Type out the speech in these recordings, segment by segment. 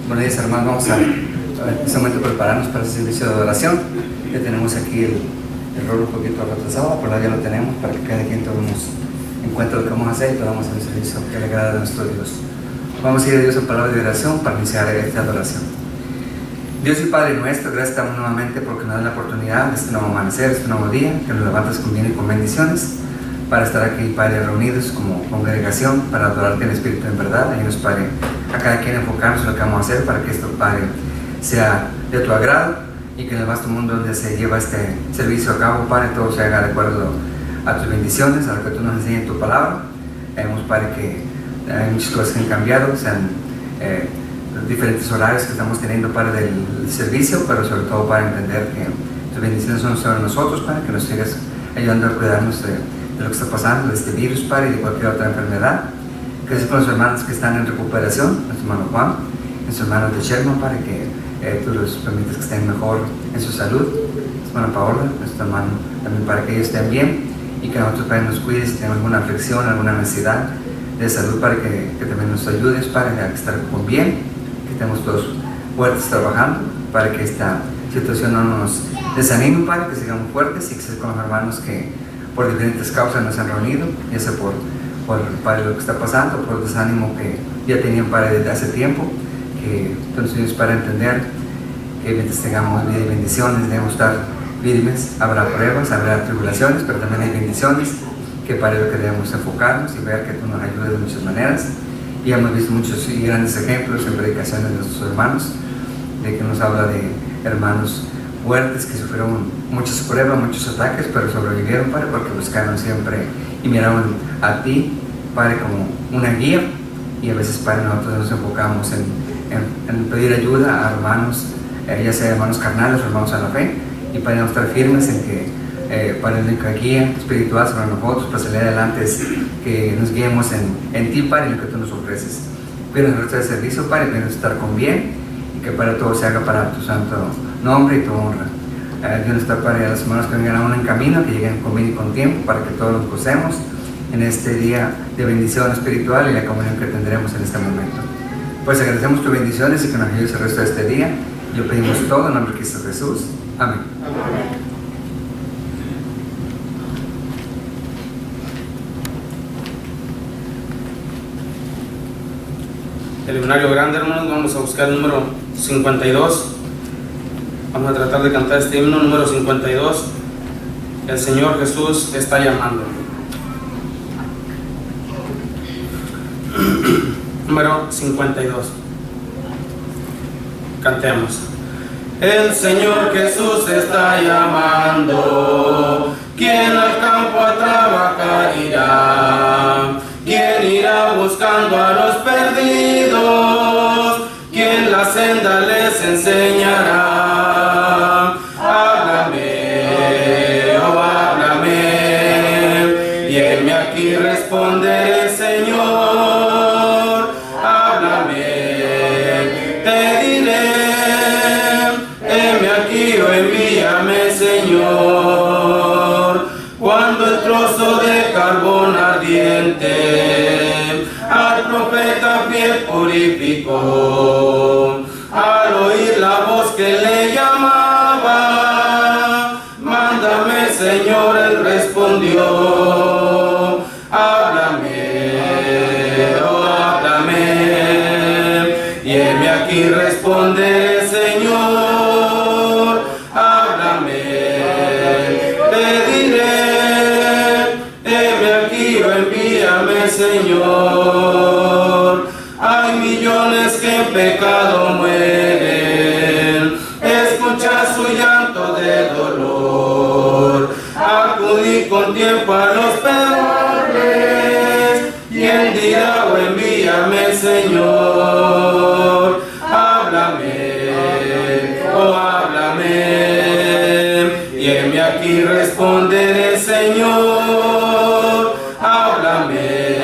Buenos días, hermanos. Vamos a en este momento prepararnos para el servicio de adoración. Ya tenemos aquí el rol un poquito retrasado, pero ya lo tenemos para que cada quien tomemos en cuenta lo que vamos a hacer y podamos hacer un servicio que le agrade a nuestro Dios. Vamos a ir a Dios en palabra de oración para iniciar esta adoración. Dios y Padre nuestro, gracias damos nuevamente porque nos da la oportunidad de este nuevo amanecer, este nuevo día, que nos levantas con bien y con bendiciones, para estar aquí, Padre, reunidos como congregación, para adorarte en espíritu en verdad. Ayúdanos, Padre, a cada quien enfocarnos en lo que vamos a hacer para que esto, Padre, sea de tu agrado y que en el vasto mundo donde se lleva este servicio a cabo, Padre, todo se haga de acuerdo a tus bendiciones, a lo que tú nos enseñas en tu palabra. Vemos, Padre, que hay muchas cosas que han cambiado, sean los diferentes horarios que estamos teniendo, Padre, del servicio, pero sobre todo para entender que tus bendiciones son sobre nosotros, Padre, que nos sigas ayudando a cuidarnos de lo que está pasando, de este virus, Padre, y de cualquier otra enfermedad. Gracias por los hermanos que están en recuperación, nuestro hermano Juan, nuestro hermano de Sherman, Padre, que tú los permites que estén mejor en su salud. Nuestra hermana Paola, nuestro hermano también, para que ellos estén bien y que nosotros, Padre, nos cuides si tenemos alguna aflicción, alguna necesidad de salud, para que también nos ayudes, Padre, a estar con bien, que estemos todos fuertes trabajando, para que esta situación no nos desanime, Padre, que sigamos fuertes y que sea con los hermanos que por diferentes causas nos han reunido, ya sea por Padre, lo que está pasando, por el desánimo que ya tenían, Padre, desde hace tiempo, que entonces para entender que mientras tengamos vida y bendiciones debemos estar firmes. Habrá pruebas, habrá tribulaciones, pero también hay bendiciones, que para lo que debemos enfocarnos y ver que tú nos ayudes de muchas maneras. Y hemos visto muchos y grandes ejemplos en predicaciones de nuestros hermanos, de que nos habla de hermanos fuertes que sufrieron muchas pruebas, muchos ataques, pero sobrevivieron, Padre, porque buscaron siempre y miraron a ti, Padre, como una guía. Y a veces, Padre, nosotros nos enfocamos en pedir ayuda a hermanos, ya sea hermanos carnales o hermanos a la fe, y Padre, no estar firmes en que, Padre, la única guía espiritual sobre nosotros para salir adelante es que nos guiemos en ti, Padre, en lo que tú nos ofreces. Cuida el resto del servicio, Padre, que nos estar con bien y que, Padre, todo se haga para tu santo nombre y tu honra. Dios está, Padre, a las hermanas que vengan aún en camino, que lleguen con bien y con tiempo, para que todos nos gocemos en este día de bendición espiritual y la comunión que tendremos en este momento. Pues agradecemos tus bendiciones y que nos ayudes el resto de este día. Y lo pedimos todo en nombre de Cristo Jesús. Amén. El himnario grande, hermanos, vamos a buscar el número 52. Vamos a tratar de cantar este himno número 52. El Señor Jesús está llamando. Número 52. Cantemos. El Señor Jesús está llamando. ¿Quién al campo a trabajar irá? ¿Quién irá buscando a los perdidos? ¿Quién la senda les enseñará? Háblame, oh háblame, y heme aquí responderé, Señor. Háblame, te diré, heme aquí o envíame, Señor. Cuando el trozo de carbón ardiente al profeta fiel purificó, al oír la voz que le llamaba, mándame, Señor, él respondió. Háblame, oh háblame, y heme aquí responderé, Señor. Háblame, te diré, heme aquí o envíame, Señor. Hay millones que en pecado mueren, escucha su llanto de dolor, acudí con tiempo a los pecadores, y él dirá, o envíame, Señor. Háblame, oh háblame, y heme aquí responderé, Señor. Háblame,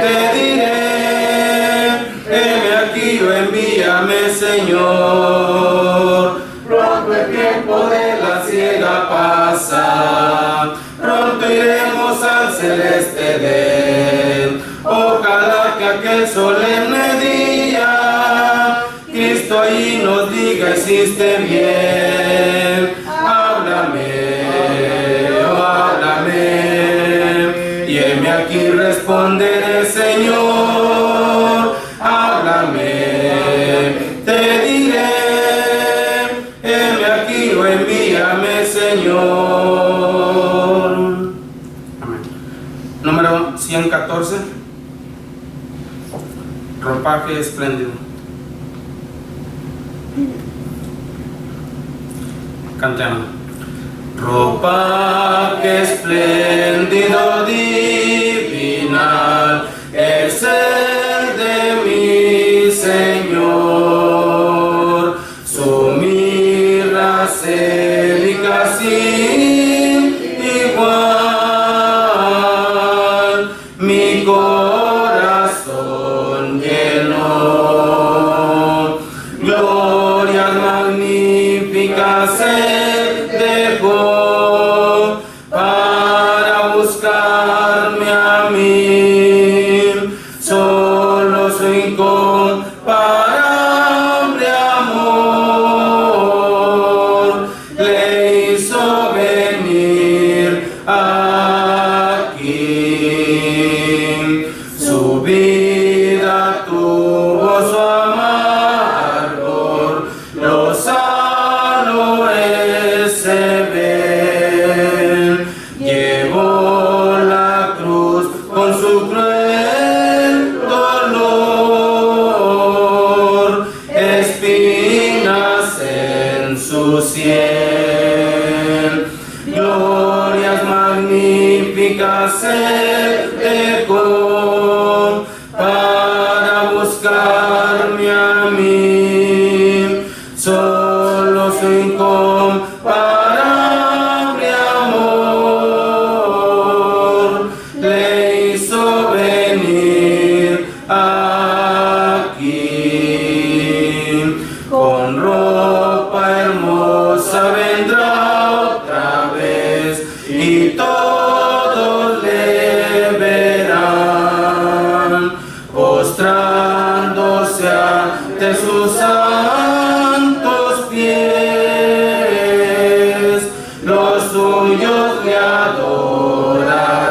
te diré, heme aquí o envíame, Señor. Pronto el tiempo de la siega pasa, pronto iremos al celeste Edén. Ojalá que aquel solemne día hiciste bien. Háblame, oh, háblame, y heme aquí responderé, Señor. Háblame, te diré, heme aquí o envíame, Señor. Amén. Número 114. Ropaje espléndido. Cantemos. Ropaje espléndido divinal es el de mi Señor, su mirra célica sin igual, mi corazón llenó, glorias magníficas él dejó para buscarme a mí, solo su incomparable amor le hizo venir aquí. Su vida tuvo su amargor, los aloes se ven, llevó la cruz con su cruel dolor, espinas en su sien, glorias magníficas él dejó para buscarme a mí, solo su incomparable amor le hizo venir aquí. Con ropa hermosa vendrá otra vez y todos le verán, postrándose ante sus santos pies, los suyos le adorarán.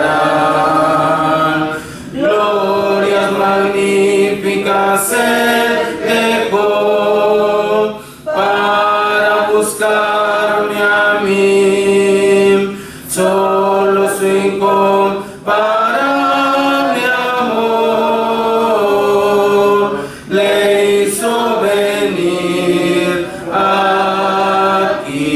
Glorias magníficas él dejó para buscarme a mí, solo su incomparable amor le hizo venir aquí.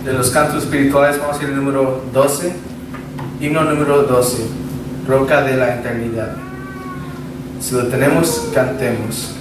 De los cantos espirituales vamos a ir al número 12, himno número 12, Roca de la Eternidad. Si lo tenemos, cantemos.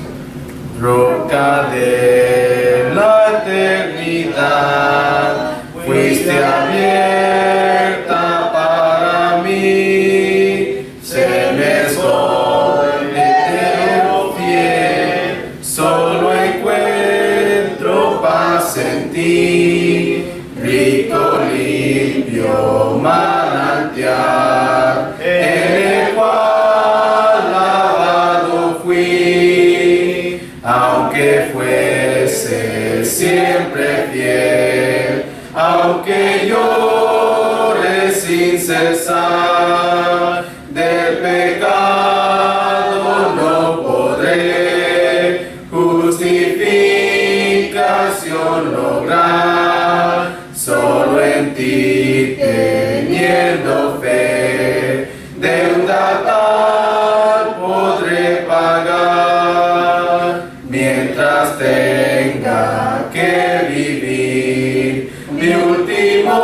Roca de la eternidad, fuiste abierta para mí, se me esconde eterno fiel, solo encuentro paz en ti, rico, limpio manantial, en el cual lavado fui, aunque fuese siempre fiel, aunque llore sin cesar, del pecado no podré justificación lograr, solo en ti teniendo fe, deuda tal podré pagar, mientras tenga que vivir mi último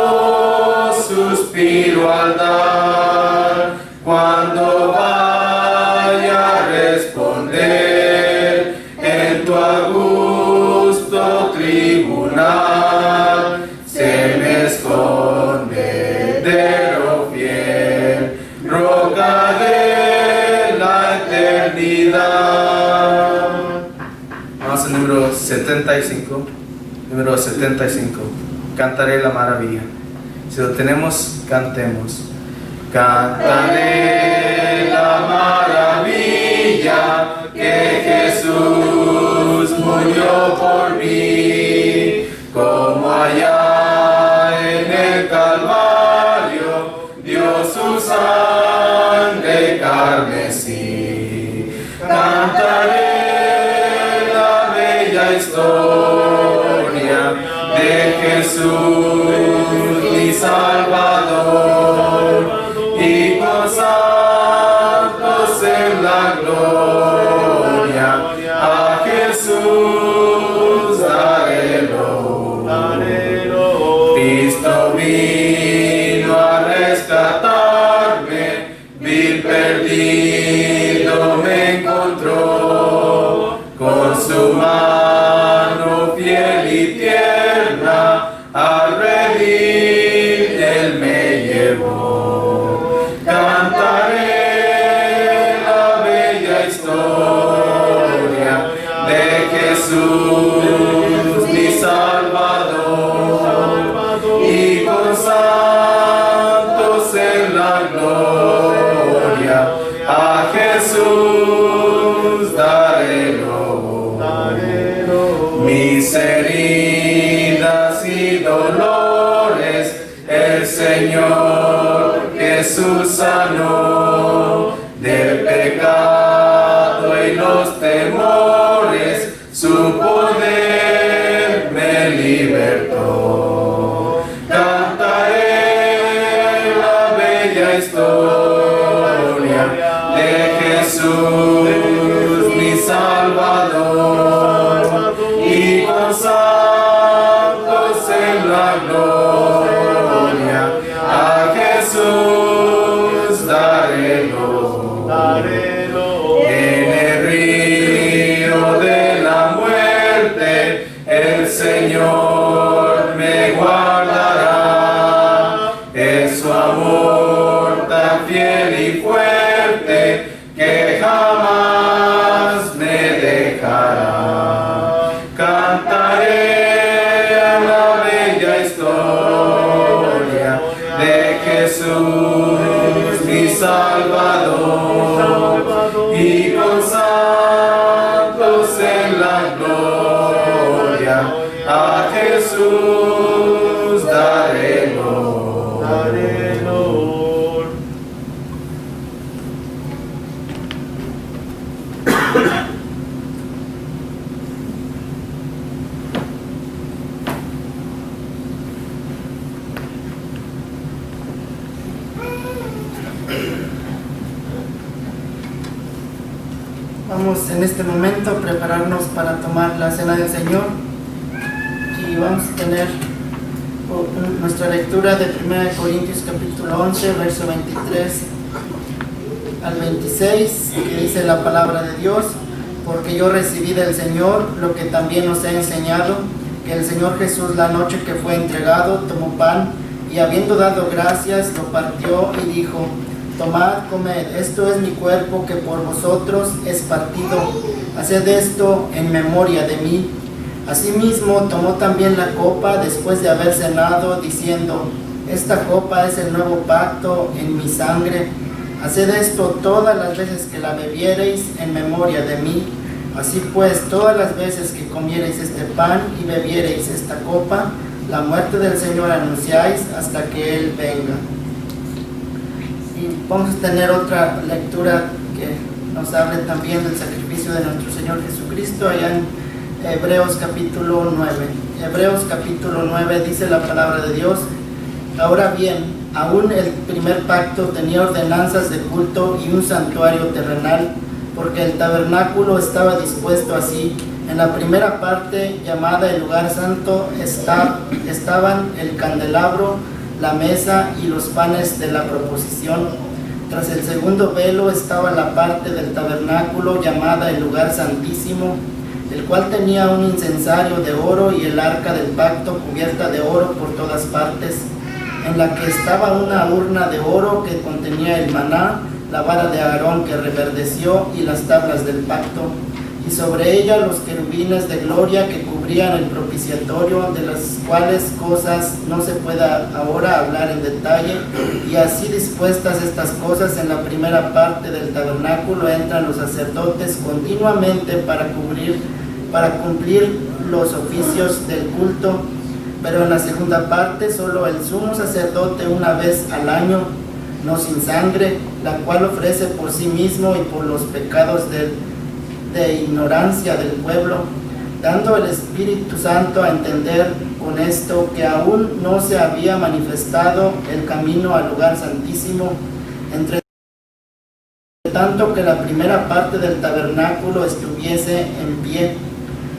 suspiro al dar, 75, número 75, cantaré la maravilla. Si lo tenemos, cantemos. Cantaré la maravilla que Jesús murió por mí, como allá en el Calvario dio su sangre carmesí. Cantaré la bella historia de Jesús, mi Salvador, y con santos en la gloria a Jesús daré loor. Cristo vino a rescatarme, vil perdido me encontró, con su mano fiel y tierna al redil él me llevó. Cantaré la bella historia de Jesús, mi Salvador, y con santos en la gloria a Jesús daré loor. Mis heridas y dolores el Señor Jesús sanó, del pecado y los temores su poder me libertó. Cantaré la bella historia de Jesús, mi Salvador, y con santos en la gloria a Jesús daré loor. En el río de la muerte el Señor me guardará. Es su amor tan fiel y fuerte que jamás me dejará. Cantaré la bella historia de Jesús, mi Salvador, y con santos en la gloria a Jesús daré loor. Vamos en este momento a prepararnos para tomar la cena del Señor y vamos a tener nuestra lectura de 1 Corintios capítulo 11, verso 23 al 26, que dice la palabra de Dios: porque yo recibí del Señor lo que también os he enseñado, que el Señor Jesús, la noche que fue entregado, tomó pan y habiendo dado gracias lo partió y dijo: tomad, comed, esto es mi cuerpo que por vosotros es partido, haced esto en memoria de mí. Asimismo tomó también la copa después de haber cenado, diciendo: esta copa es el nuevo pacto en mi sangre, haced esto todas las veces que la bebiereis en memoria de mí. Así pues, todas las veces que comiereis este pan y bebiereis esta copa, la muerte del Señor anunciáis hasta que Él venga. Y vamos a tener otra lectura que nos hable también del sacrificio de nuestro Señor Jesucristo, allá en Hebreos capítulo 9. Hebreos capítulo 9 dice la palabra de Dios: ahora bien, aún el primer pacto tenía ordenanzas de culto y un santuario terrenal, porque el tabernáculo estaba dispuesto así. En la primera parte, llamada el lugar santo, estaban el candelabro, la mesa y los panes de la proposición. Tras el segundo velo estaba la parte del tabernáculo llamada el lugar santísimo, el cual tenía un incensario de oro y el arca del pacto cubierta de oro por todas partes, en la que estaba una urna de oro que contenía el maná, la vara de Aarón que reverdeció y las tablas del pacto. y sobre ella los querubines de gloria que cubrían el propiciatorio, de las cuales cosas no se pueda ahora hablar en detalle. Y así dispuestas estas cosas, en la primera parte del tabernáculo entran los sacerdotes continuamente para cumplir los oficios del culto, pero en la segunda parte solo el sumo sacerdote una vez al año, no sin sangre, la cual ofrece por sí mismo y por los pecados de ignorancia del pueblo, dando el Espíritu Santo a entender con esto que aún no se había manifestado el camino al lugar santísimo, entre tanto que la primera parte del tabernáculo estuviese en pie,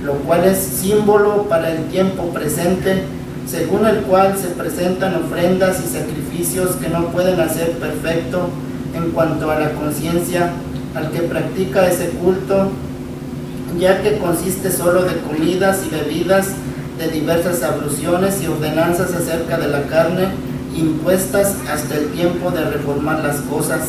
lo cual es símbolo para el tiempo presente, según el cual se presentan ofrendas y sacrificios que no pueden hacer perfecto en cuanto a la conciencia al que practica ese culto, ya que consiste solo de comidas y bebidas, de diversas abluciones y ordenanzas acerca de la carne, impuestas hasta el tiempo de reformar las cosas.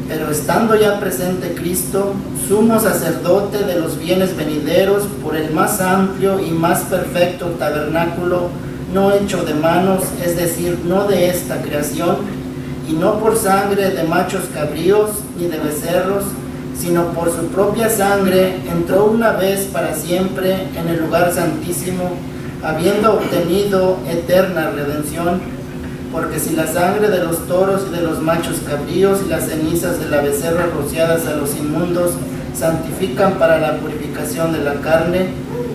Pero estando ya presente Cristo, sumo sacerdote de los bienes venideros, por el más amplio y más perfecto tabernáculo, no hecho de manos, es decir, no de esta creación, y no por sangre de machos cabríos ni de becerros, sino por su propia sangre, entró una vez para siempre en el lugar santísimo, habiendo obtenido eterna redención. Porque si la sangre de los toros y de los machos cabríos y las cenizas de la becerra rociadas a los inmundos santifican para la purificación de la carne,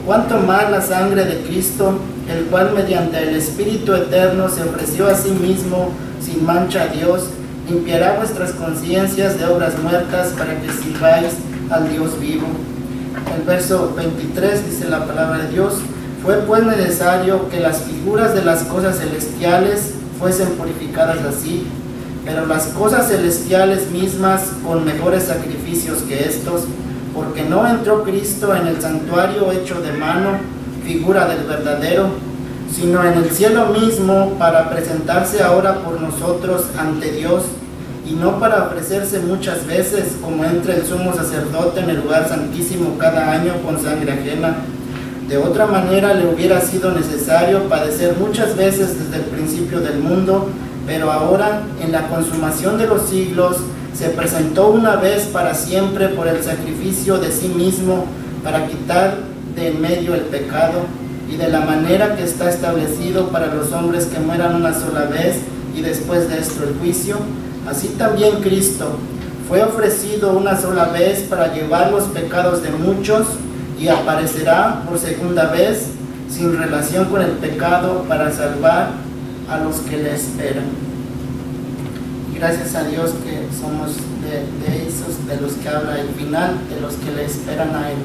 cuánto más la sangre de Cristo, el cual mediante el Espíritu eterno se ofreció a sí mismo sin mancha a Dios, limpiará vuestras conciencias de obras muertas para que sirváis al Dios vivo. El verso 23 dice la palabra de Dios: fue pues necesario que las figuras de las cosas celestiales fuesen purificadas así, pero las cosas celestiales mismas con mejores sacrificios que estos, porque no entró Cristo en el santuario hecho de mano, figura del verdadero, sino en el cielo mismo, para presentarse ahora por nosotros ante Dios, y no para ofrecerse muchas veces, como entra el sumo sacerdote en el lugar santísimo cada año con sangre ajena. De otra manera le hubiera sido necesario padecer muchas veces desde el principio del mundo, pero ahora, en la consumación de los siglos, se presentó una vez para siempre por el sacrificio de sí mismo, para quitar de en medio el pecado, y de la manera que está establecido para los hombres que mueran una sola vez, y después de esto el juicio, así también Cristo fue ofrecido una sola vez para llevar los pecados de muchos, y aparecerá por segunda vez sin relación con el pecado para salvar a los que le esperan. Y gracias a Dios que somos de esos de los que habla el final, de los que le esperan a Él.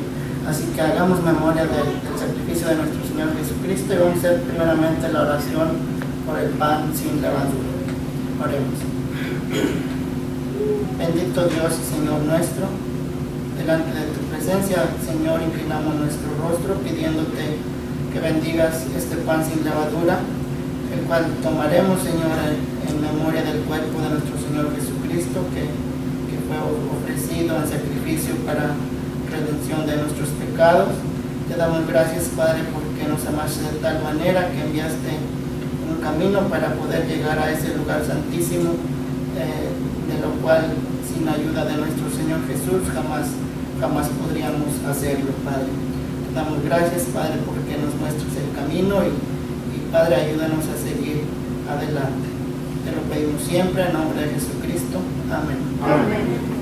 Así que hagamos memoria del sacrificio de nuestro Señor Jesucristo y vamos a hacer primeramente la oración por el pan sin levadura. Oremos. Bendito Dios y Señor nuestro, delante de tu presencia, Señor, inclinamos nuestro rostro pidiéndote que bendigas este pan sin levadura, el cual tomaremos, Señor, en memoria del cuerpo de nuestro Señor Jesucristo, que fue ofrecido en sacrificio para redención de nuestros pecados. Te damos gracias, Padre, porque nos amaste de tal manera que enviaste un camino para poder llegar a ese lugar santísimo, de lo cual sin ayuda de nuestro Señor Jesús jamás podríamos hacerlo, Padre. Te damos gracias, Padre, porque nos muestras el camino y Padre, ayúdanos a seguir adelante. Te lo pedimos siempre en nombre de Jesucristo. Amén. Amén.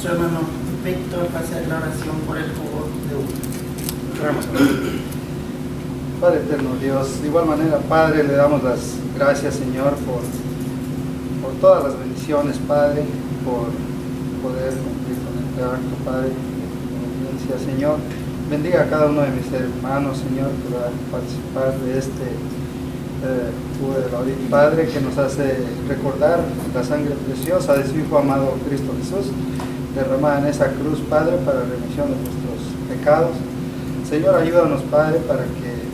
nuestro hermano Víctor va a hacer la oración por el jugo de uva. Padre eterno Dios, de igual manera, Padre, le damos las gracias, Señor, por todas las bendiciones, Padre, por poder cumplir con este acto, Padre, con obediencia, Señor. Bendiga a cada uno de mis hermanos, Señor, que va a participar de este jugo de la vid, Padre, que nos hace recordar la sangre preciosa de su Hijo amado Cristo Jesús, derramada en esa cruz, Padre, para remisión de nuestros pecados. Señor, ayúdanos, Padre, para que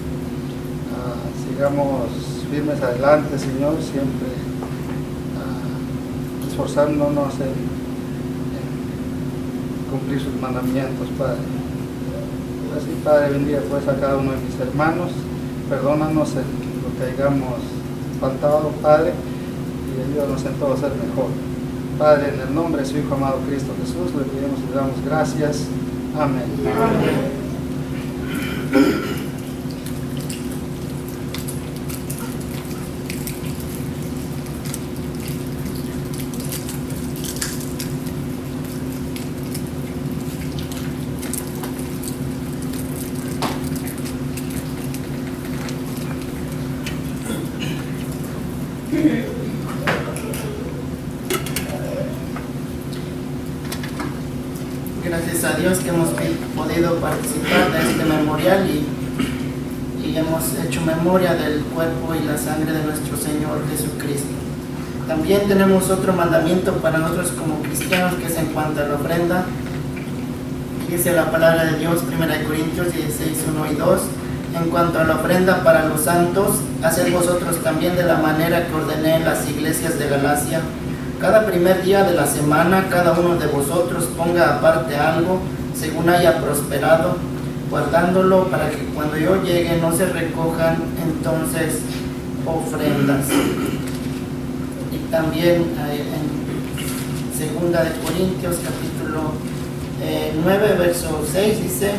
sigamos firmes adelante, Señor, siempre esforzándonos en cumplir sus mandamientos, Padre. Así, Padre, bendiga pues a cada uno de mis hermanos, perdónanos en lo que hayamos faltado, Padre, y ayúdanos en todo a ser mejor. Padre, en el nombre de su Hijo amado Cristo Jesús, le pedimos y le damos gracias. Amén. Amén. Gracias a Dios que hemos podido participar de este memorial y hemos hecho memoria del cuerpo y la sangre de nuestro Señor Jesucristo. También tenemos otro mandamiento para nosotros como cristianos, que es en cuanto a la ofrenda. Dice la palabra de Dios, 1 Corintios 16, 1 y 2. En cuanto a la ofrenda para los santos, haced vosotros también de la manera que ordené en las iglesias de Galacia. Cada primer día de la semana, cada uno de vosotros ponga aparte algo, según haya prosperado, guardándolo para que cuando yo llegue no se recojan entonces ofrendas. Y también en 2 Corintios capítulo 9, verso 6 dice: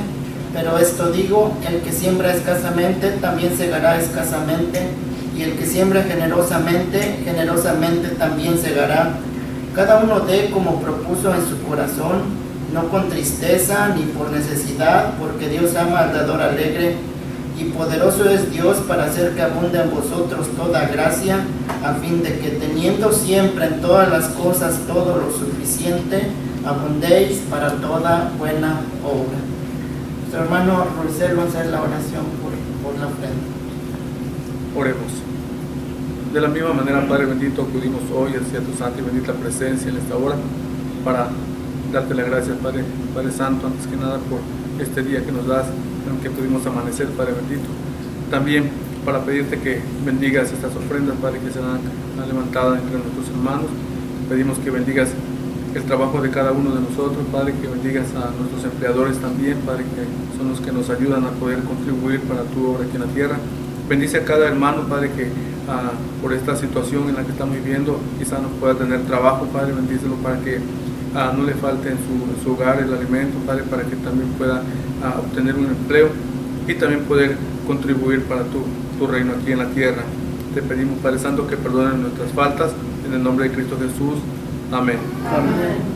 pero esto digo, el que siembra escasamente, también segará escasamente, y el que siembra generosamente, generosamente también segará. Cada uno dé como propuso en su corazón, no con tristeza ni por necesidad, porque Dios ama al dador alegre, y poderoso es Dios para hacer que abunde en vosotros toda gracia, a fin de que teniendo siempre en todas las cosas todo lo suficiente, abundéis para toda buena obra. Nuestro hermano Roisel va a hacer la oración por la ofrenda. Oremos. De la misma manera, Padre bendito, acudimos hoy hacia tu santa y bendita presencia en esta hora para darte las gracias, Padre Santo, antes que nada por este día que nos das, en que pudimos amanecer, Padre bendito. También para pedirte que bendigas estas ofrendas, Padre, que serán levantadas entre nuestros hermanos. Pedimos que bendigas el trabajo de cada uno de nosotros, Padre, que bendigas a nuestros empleadores también, Padre, que son los que nos ayudan a poder contribuir para tu obra aquí en la tierra. Bendice a cada hermano, Padre, que por esta situación en la que estamos viviendo quizá no pueda tener trabajo, Padre, bendícelo para que no le falte en su hogar el alimento, Padre, para que también pueda obtener un empleo y también poder contribuir para tu reino aquí en la tierra. Te pedimos, Padre Santo, que perdones nuestras faltas, en el nombre de Cristo Jesús. Amén. Amén.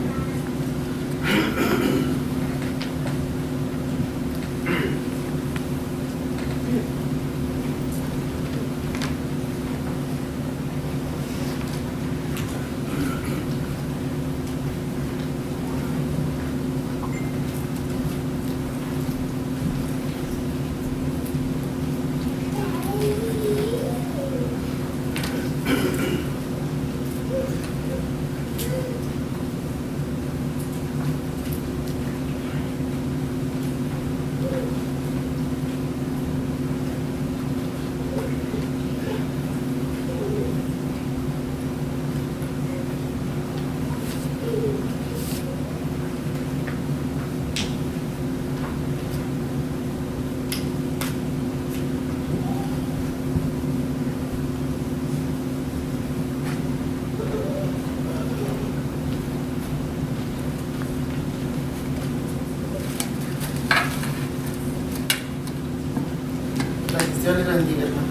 Dios les bendiga, hermano.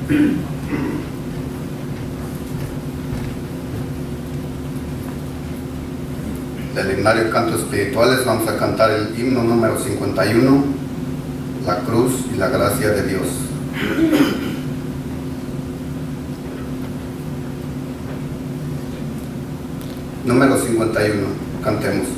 Del himnario Cantos Espirituales vamos a cantar el himno número 51, La Cruz y la Gracia de Dios. Número 51, cantemos.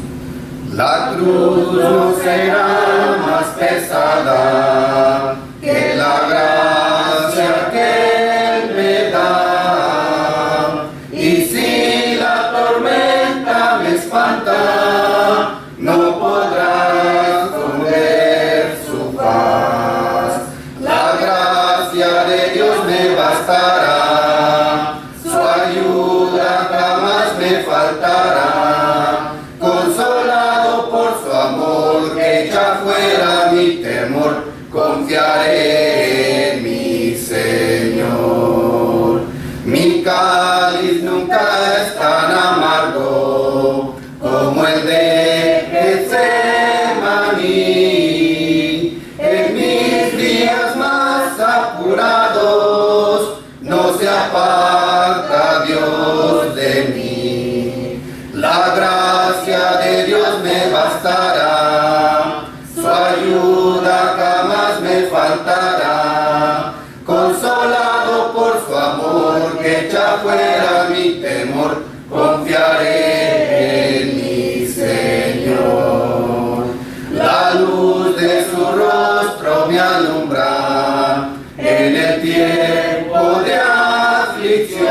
La cruz no será más pesada que la gracia que Él me da. Y si la tormenta me espanta, no podrá esconder su paz. La gracia de Dios me bastará, su ayuda jamás me faltará. Consolado por su amor que echa fuera mi temor, confiaré en mi Señor. Mi cáliz nunca es tan amargo como el de Getsemaní. En mis días más apurados no se aparta Dios de mí. La gracia de Dios me bastará, su ayuda jamás me faltará. Consolado por su amor que echa fuera mi temor, confiaré en mi Señor. La luz de su rostro me alumbra en el tiempo de aflicción,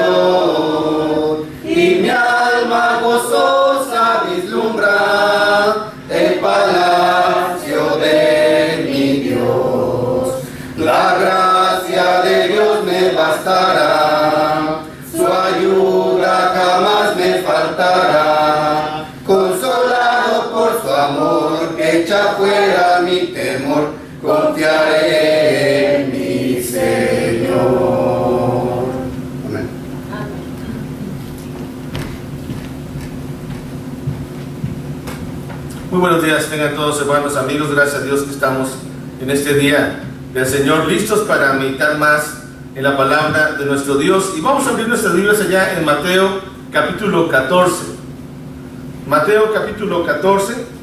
y mi alma gozosa vislumbra el palacio de mi Dios. La gracia de Dios me bastará, su ayuda jamás me faltará. Consolado por su amor que echa fuera mi temor, confiaré en mi Señor. Amén. Muy buenos días, tengan todos hermanos, amigos. Gracias a Dios que estamos en este día del Señor, listos para meditar más en la palabra de nuestro Dios. Y vamos a abrir nuestras Biblias allá en Mateo capítulo 14. Mateo capítulo 14.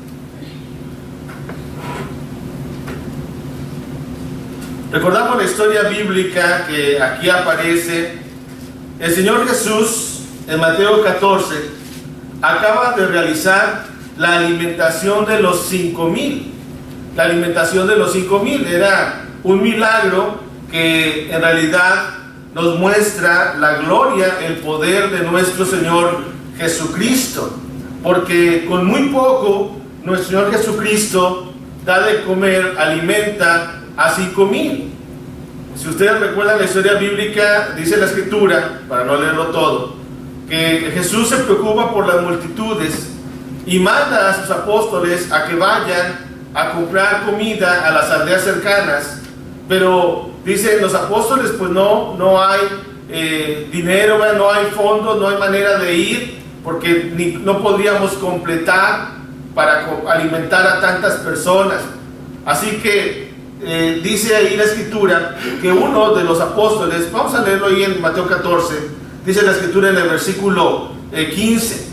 Recordamos la historia bíblica que aquí aparece. El Señor Jesús en Mateo 14 acaba de realizar la alimentación de los 5,000. La alimentación de los 5,000 era un milagro que en realidad nos muestra la gloria, el poder de nuestro Señor Jesucristo, porque con muy poco nuestro Señor Jesucristo da de comer, alimenta a 5,000. Si ustedes recuerdan la historia bíblica, dice la Escritura, para no leerlo todo, que Jesús se preocupa por las multitudes y manda a sus apóstoles a que vayan a comprar comida a las aldeas cercanas. Pero dicen los apóstoles, pues no hay dinero, no hay fondos, no hay manera de ir, porque no podríamos completar para alimentar a tantas personas. Así que dice ahí la Escritura que uno de los apóstoles, vamos a leerlo ahí en Mateo 14, dice la Escritura en el versículo 15: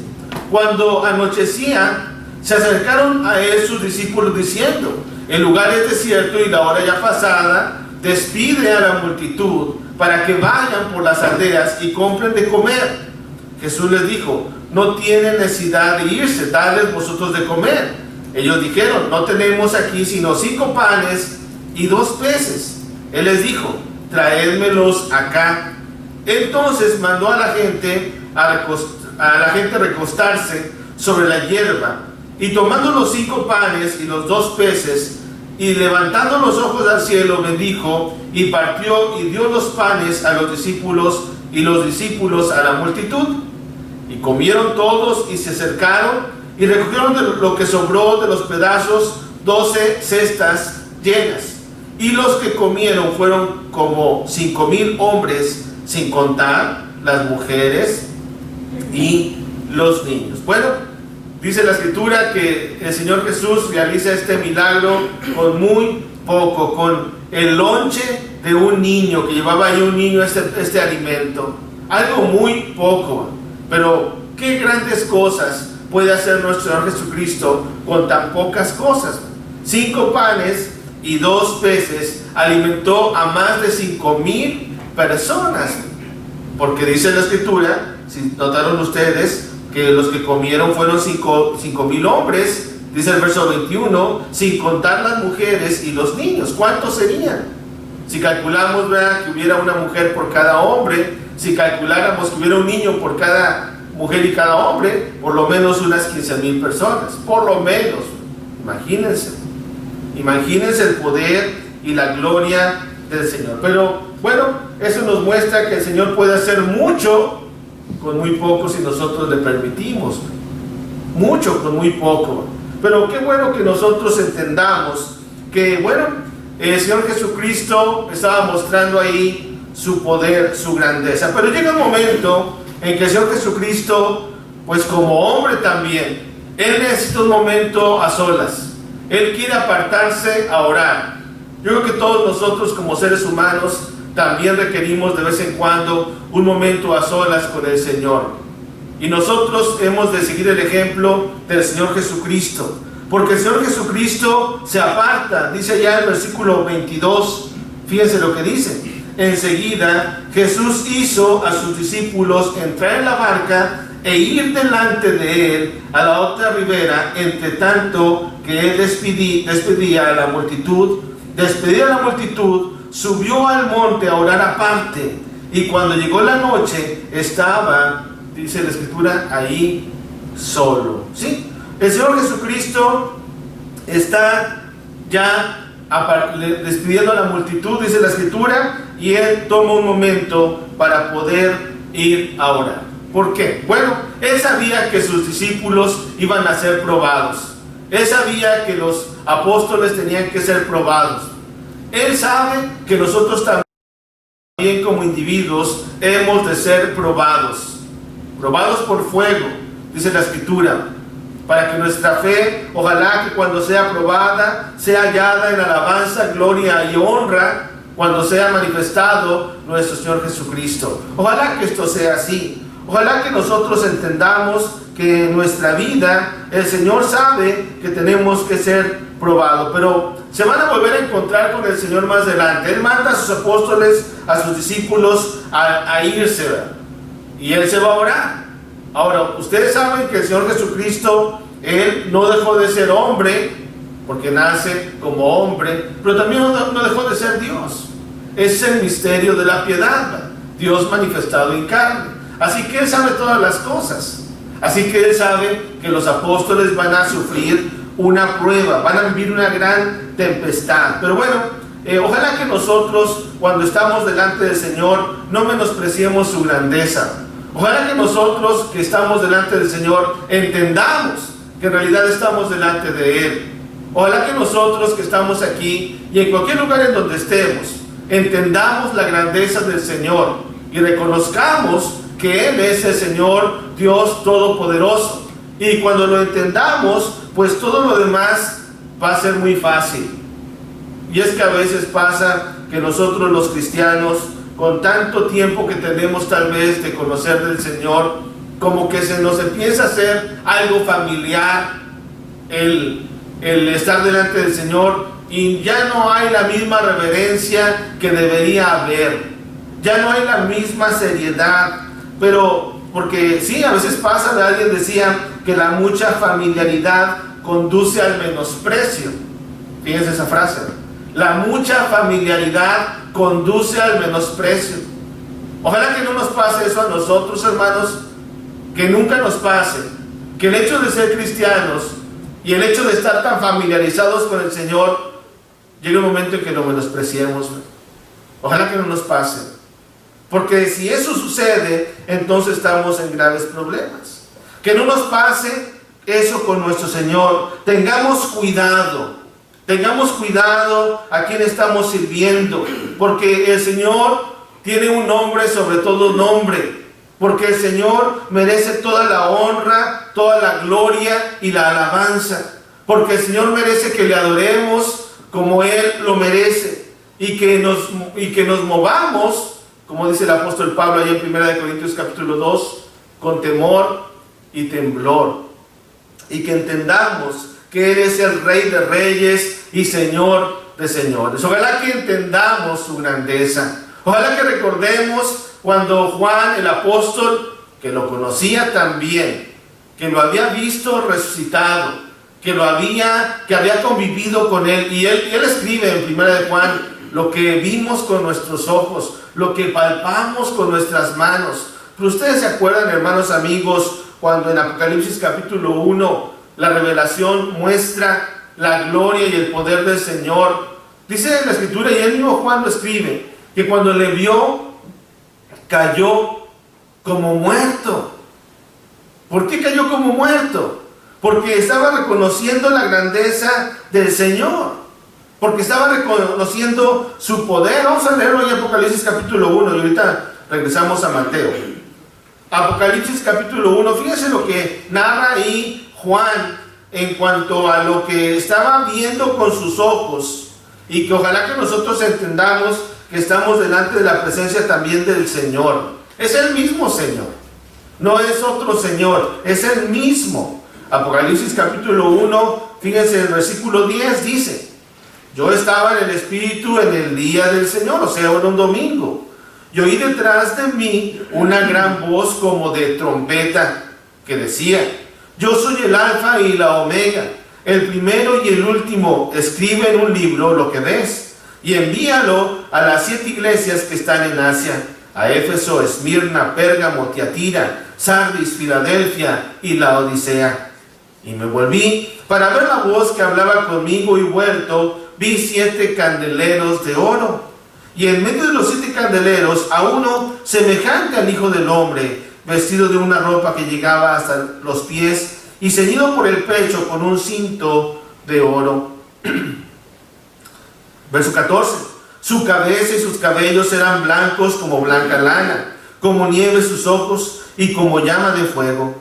cuando anochecía, se acercaron a él sus discípulos diciendo: el lugar es desierto y la hora ya pasada, despide a la multitud para que vayan por las aldeas y compren de comer. Jesús les dijo: no tienen necesidad de irse, dadles vosotros de comer. Ellos dijeron: no tenemos aquí sino 5 panes y 2 peces. Él les dijo: traédmelos acá. Entonces mandó a la gente recostarse sobre la hierba, y tomando los 5 panes y los 2 peces, y levantando los ojos al cielo, bendijo, y partió y dio los panes a los discípulos, y los discípulos a la multitud. Y comieron todos y se acercaron, y recogieron de lo que sobró de los pedazos 12 cestas llenas. Y los que comieron fueron como 5,000 hombres, sin contar las mujeres y los niños. Bueno, dice la Escritura que el Señor Jesús realiza este milagro con muy poco, con el lonche de un niño, que llevaba ahí un niño este alimento. Algo muy poco, pero qué grandes cosas puede hacer nuestro Señor Jesucristo con tan pocas cosas. 5 panes y 2 peces alimentó a más de 5,000 personas, porque dice la Escritura, si notaron ustedes, que los que comieron fueron 5,000 hombres, dice el verso 21, sin contar las mujeres y los niños. ¿Cuántos serían? Si calculamos, ¿verdad?, que hubiera una mujer por cada hombre, si calculáramos que hubiera un niño por cada mujer y cada hombre, por lo menos unas 15,000 personas, por lo menos. Imagínense el poder y la gloria del Señor. Pero bueno, eso nos muestra que el Señor puede hacer mucho con muy poco si nosotros le permitimos. Mucho con muy poco. Pero qué bueno que nosotros entendamos que, bueno, el Señor Jesucristo estaba mostrando ahí su poder, su grandeza. Pero llega un momento en que el Señor Jesucristo, pues como hombre también, Él necesita un momento a solas. Él quiere apartarse a orar. Yo creo que todos nosotros como seres humanos también requerimos de vez en cuando un momento a solas con el Señor. Y nosotros hemos de seguir el ejemplo del Señor Jesucristo. Porque el Señor Jesucristo se aparta, dice allá en el versículo 22, fíjense lo que dice. Enseguida Jesús hizo a sus discípulos entrar en la barca e ir delante de él a la otra ribera, entre tanto que él despedía a la multitud. Despedía a la multitud, subió al monte a orar aparte, y cuando llegó la noche estaba, dice la Escritura, ahí solo. ¿Sí? El Señor Jesucristo está ya despidiendo a la multitud, dice la Escritura, y Él toma un momento para poder ir a orar. ¿Por qué? Bueno, Él sabía que sus discípulos iban a ser probados. Él sabía que los apóstoles tenían que ser probados. Él sabe que nosotros también como individuos hemos de ser probados. Probados por fuego, dice la Escritura, para que nuestra fe, ojalá que cuando sea probada, sea hallada en alabanza, gloria y honra, cuando sea manifestado nuestro Señor Jesucristo. Ojalá que esto sea así. Ojalá que nosotros entendamos que en nuestra vida el Señor sabe que tenemos que ser probados, pero se van a volver a encontrar con el Señor más adelante. Él manda a sus apóstoles, a sus discípulos a irse, ¿verdad? Y Él se va a orar. Ahora, ustedes saben que el Señor Jesucristo, Él no dejó de ser hombre, porque nace como hombre, pero también no dejó de ser Dios. Es el misterio de la piedad, ¿verdad? Dios manifestado en carne. Así que Él sabe todas las cosas. Así que Él sabe que los apóstoles van a sufrir una prueba, van a vivir una gran tempestad. Pero bueno, ojalá que nosotros, cuando estamos delante del Señor, no menospreciemos su grandeza. Ojalá que nosotros que estamos delante del Señor entendamos que en realidad estamos delante de Él. Ojalá que nosotros que estamos aquí y en cualquier lugar en donde estemos, entendamos la grandeza del Señor y reconozcamos que Él es el Señor Dios Todopoderoso. Y cuando lo entendamos, pues todo lo demás va a ser muy fácil. Y es que a veces pasa que nosotros los cristianos, con tanto tiempo que tenemos tal vez de conocer del Señor, como que se nos empieza a hacer algo familiar el estar delante del Señor, y ya no hay la misma reverencia que debería haber, ya no hay la misma seriedad. Pero, porque sí, a veces pasa, alguien decía que la mucha familiaridad conduce al menosprecio. Fíjense esa frase, la mucha familiaridad conduce al menosprecio. Ojalá que no nos pase eso a nosotros, hermanos, que nunca nos pase, que el hecho de ser cristianos y el hecho de estar tan familiarizados con el Señor, llegue un momento en que lo menospreciemos. Ojalá que no nos pase, porque si eso sucede, entonces estamos en graves problemas. Que no nos pase eso con nuestro Señor. Tengamos cuidado a quien estamos sirviendo, porque el Señor tiene un nombre sobre todo nombre, porque el Señor merece toda la honra, toda la gloria y la alabanza, porque el Señor merece que le adoremos como Él lo merece. y que nos movamos, como dice el apóstol Pablo ahí en 1 Corintios capítulo 2, con temor y temblor, y que entendamos que Él es el Rey de Reyes y Señor de Señores. Ojalá que entendamos su grandeza. Ojalá que recordemos cuando Juan el apóstol, que lo conocía también, que lo había visto resucitado, que había convivido con Él, y él escribe en 1 de Juan: lo que vimos con nuestros ojos, lo que palpamos con nuestras manos. Pero ustedes se acuerdan, hermanos amigos, cuando en Apocalipsis capítulo 1 la revelación muestra la gloria y el poder del Señor. Dice en la escritura, y el mismo Juan lo escribe, que cuando le vio, cayó como muerto. ¿Por qué cayó como muerto? Porque estaba reconociendo la grandeza del Señor, porque estaba reconociendo su poder. Vamos a leerlo en Apocalipsis capítulo 1 y ahorita regresamos a Mateo. Apocalipsis capítulo 1, fíjense lo que narra ahí Juan en cuanto a lo que estaba viendo con sus ojos, y que ojalá que nosotros entendamos que estamos delante de la presencia también del Señor. Es el mismo Señor, no es otro Señor, es el mismo. Apocalipsis capítulo 1, fíjense el versículo 10 dice: yo estaba en el Espíritu en el día del Señor, o sea, en un domingo, y oí detrás de mí una gran voz como de trompeta que decía: yo soy el Alfa y la Omega, el primero y el último. Escribe en un libro lo que ves y envíalo a las 7 iglesias que están en Asia: a Éfeso, Esmirna, Pérgamo, Tiatira, Sardis, Filadelfia y Laodicea. Y me volví para ver la voz que hablaba conmigo, y vuelto vi 7 candeleros de oro, y en medio de los 7 candeleros a uno semejante al Hijo del Hombre, vestido de una ropa que llegaba hasta los pies y ceñido por el pecho con un cinto de oro. Verso 14: su cabeza y sus cabellos eran blancos como blanca lana, como nieve sus ojos y como llama de fuego,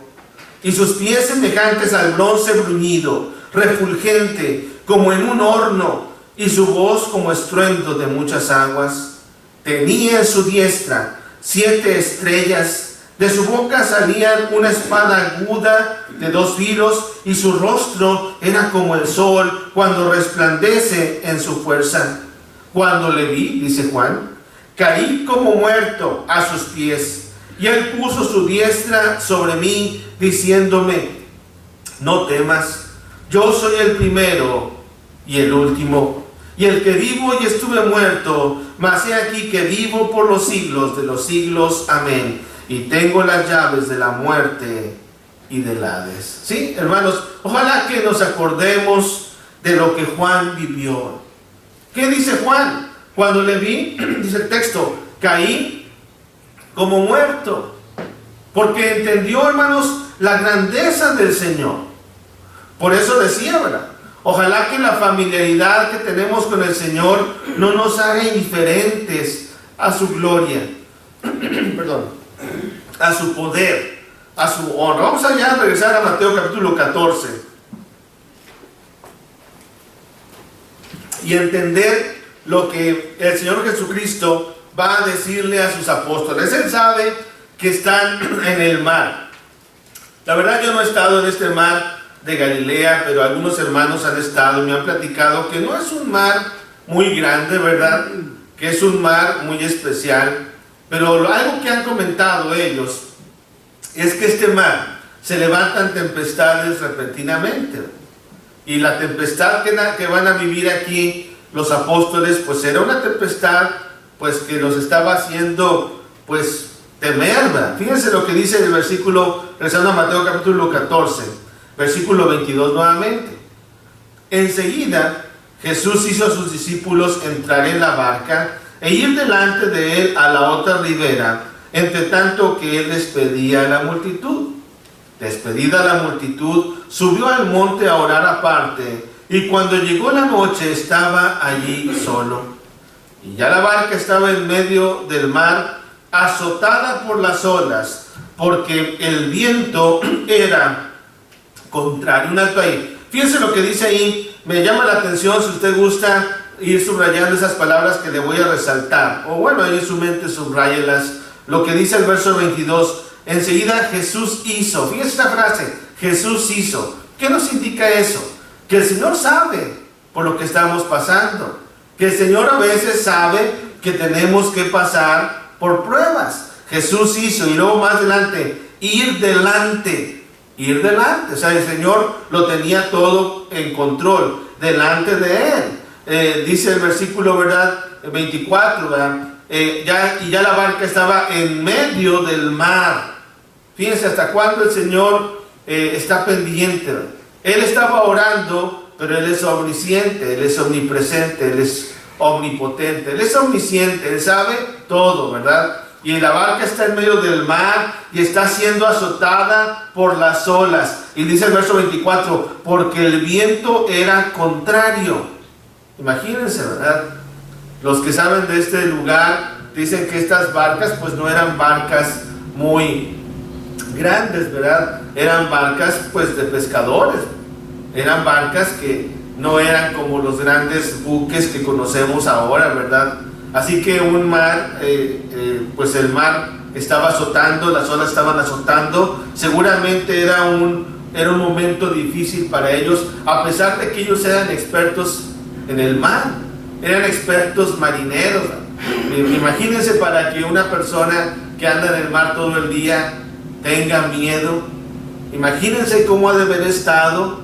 y sus pies semejantes al bronce bruñido, refulgente como en un horno, y su voz como estruendo de muchas aguas. Tenía en su diestra 7 estrellas, de su boca salían una espada aguda de 2 filos, y su rostro era como el sol cuando resplandece en su fuerza. Cuando le vi, dice Juan, caí como muerto a sus pies, y él puso su diestra sobre mí, diciéndome: no temas, yo soy el primero y el último, y el que vivo y estuve muerto, mas he aquí que vivo por los siglos de los siglos. Amén. Y tengo las llaves de la muerte y del Hades. ¿Sí, hermanos? Ojalá que nos acordemos de lo que Juan vivió. ¿Qué dice Juan? Cuando le vi, dice el texto, caí como muerto, porque entendió, hermanos, la grandeza del Señor. Por eso decía, ¿verdad? Ojalá que la familiaridad que tenemos con el Señor no nos haga indiferentes a su gloria, perdón, a su poder, a su honra. Vamos allá a regresar a Mateo capítulo 14 y entender lo que el Señor Jesucristo va a decirle a sus apóstoles. Él sabe que están en el mar. La verdad, yo no he estado en este mar de Galilea, pero algunos hermanos han estado y me han platicado que no es un mar muy grande, ¿verdad? Que es un mar muy especial. Pero algo que han comentado ellos es que este mar se levantan tempestades repentinamente, y la tempestad que van a vivir aquí los apóstoles, pues era una tempestad pues que los estaba haciendo pues temer, ¿verdad? Fíjense lo que dice el versículo, regresando a Mateo capítulo 14, versículo 22 nuevamente. Enseguida Jesús hizo a sus discípulos entrar en la barca e ir delante de él a la otra ribera, entre tanto que él despedía a la multitud. Despedida la multitud, subió al monte a orar aparte, y cuando llegó la noche estaba allí solo. Y ya la barca estaba en medio del mar, azotada por las olas, porque el viento era contrario. Un alto ahí. Fíjense lo que dice ahí, me llama la atención, si usted gusta, ir subrayando esas palabras que le voy a resaltar. O bueno, ahí en su mente subrayelas. Lo que dice el verso 22. Enseguida Jesús hizo. Fíjense esta frase. Jesús hizo. ¿Qué nos indica eso? Que el Señor sabe por lo que estamos pasando. Que el Señor a veces sabe que tenemos que pasar por pruebas. Jesús hizo. Y luego más adelante, ir delante. Ir delante. O sea, el Señor lo tenía todo en control. Delante de Él. Dice el versículo, ¿verdad? 24, ¿verdad? Ya la barca estaba en medio del mar. Fíjense hasta cuándo el Señor está pendiente, ¿verdad? Él estaba orando, pero Él es omnisciente, Él es omnipresente, Él es omnipotente, Él es omnisciente, Él sabe todo, ¿verdad? Y la barca está en medio del mar y está siendo azotada por las olas. Y dice el verso 24, porque el viento era contrario. Imagínense, ¿verdad? Los que saben de este lugar dicen que estas barcas pues no eran barcas muy grandes, ¿verdad? Eran barcas pues de pescadores. Eran barcas que no eran como los grandes buques que conocemos ahora, ¿verdad? Así que un mar, pues el mar estaba azotando, las olas estaban azotando. Seguramente era un momento difícil para ellos, a pesar de que ellos eran expertos en el mar, eran expertos marineros. Imagínense para que una persona que anda en el mar todo el día tenga miedo. Imagínense cómo ha de haber estado.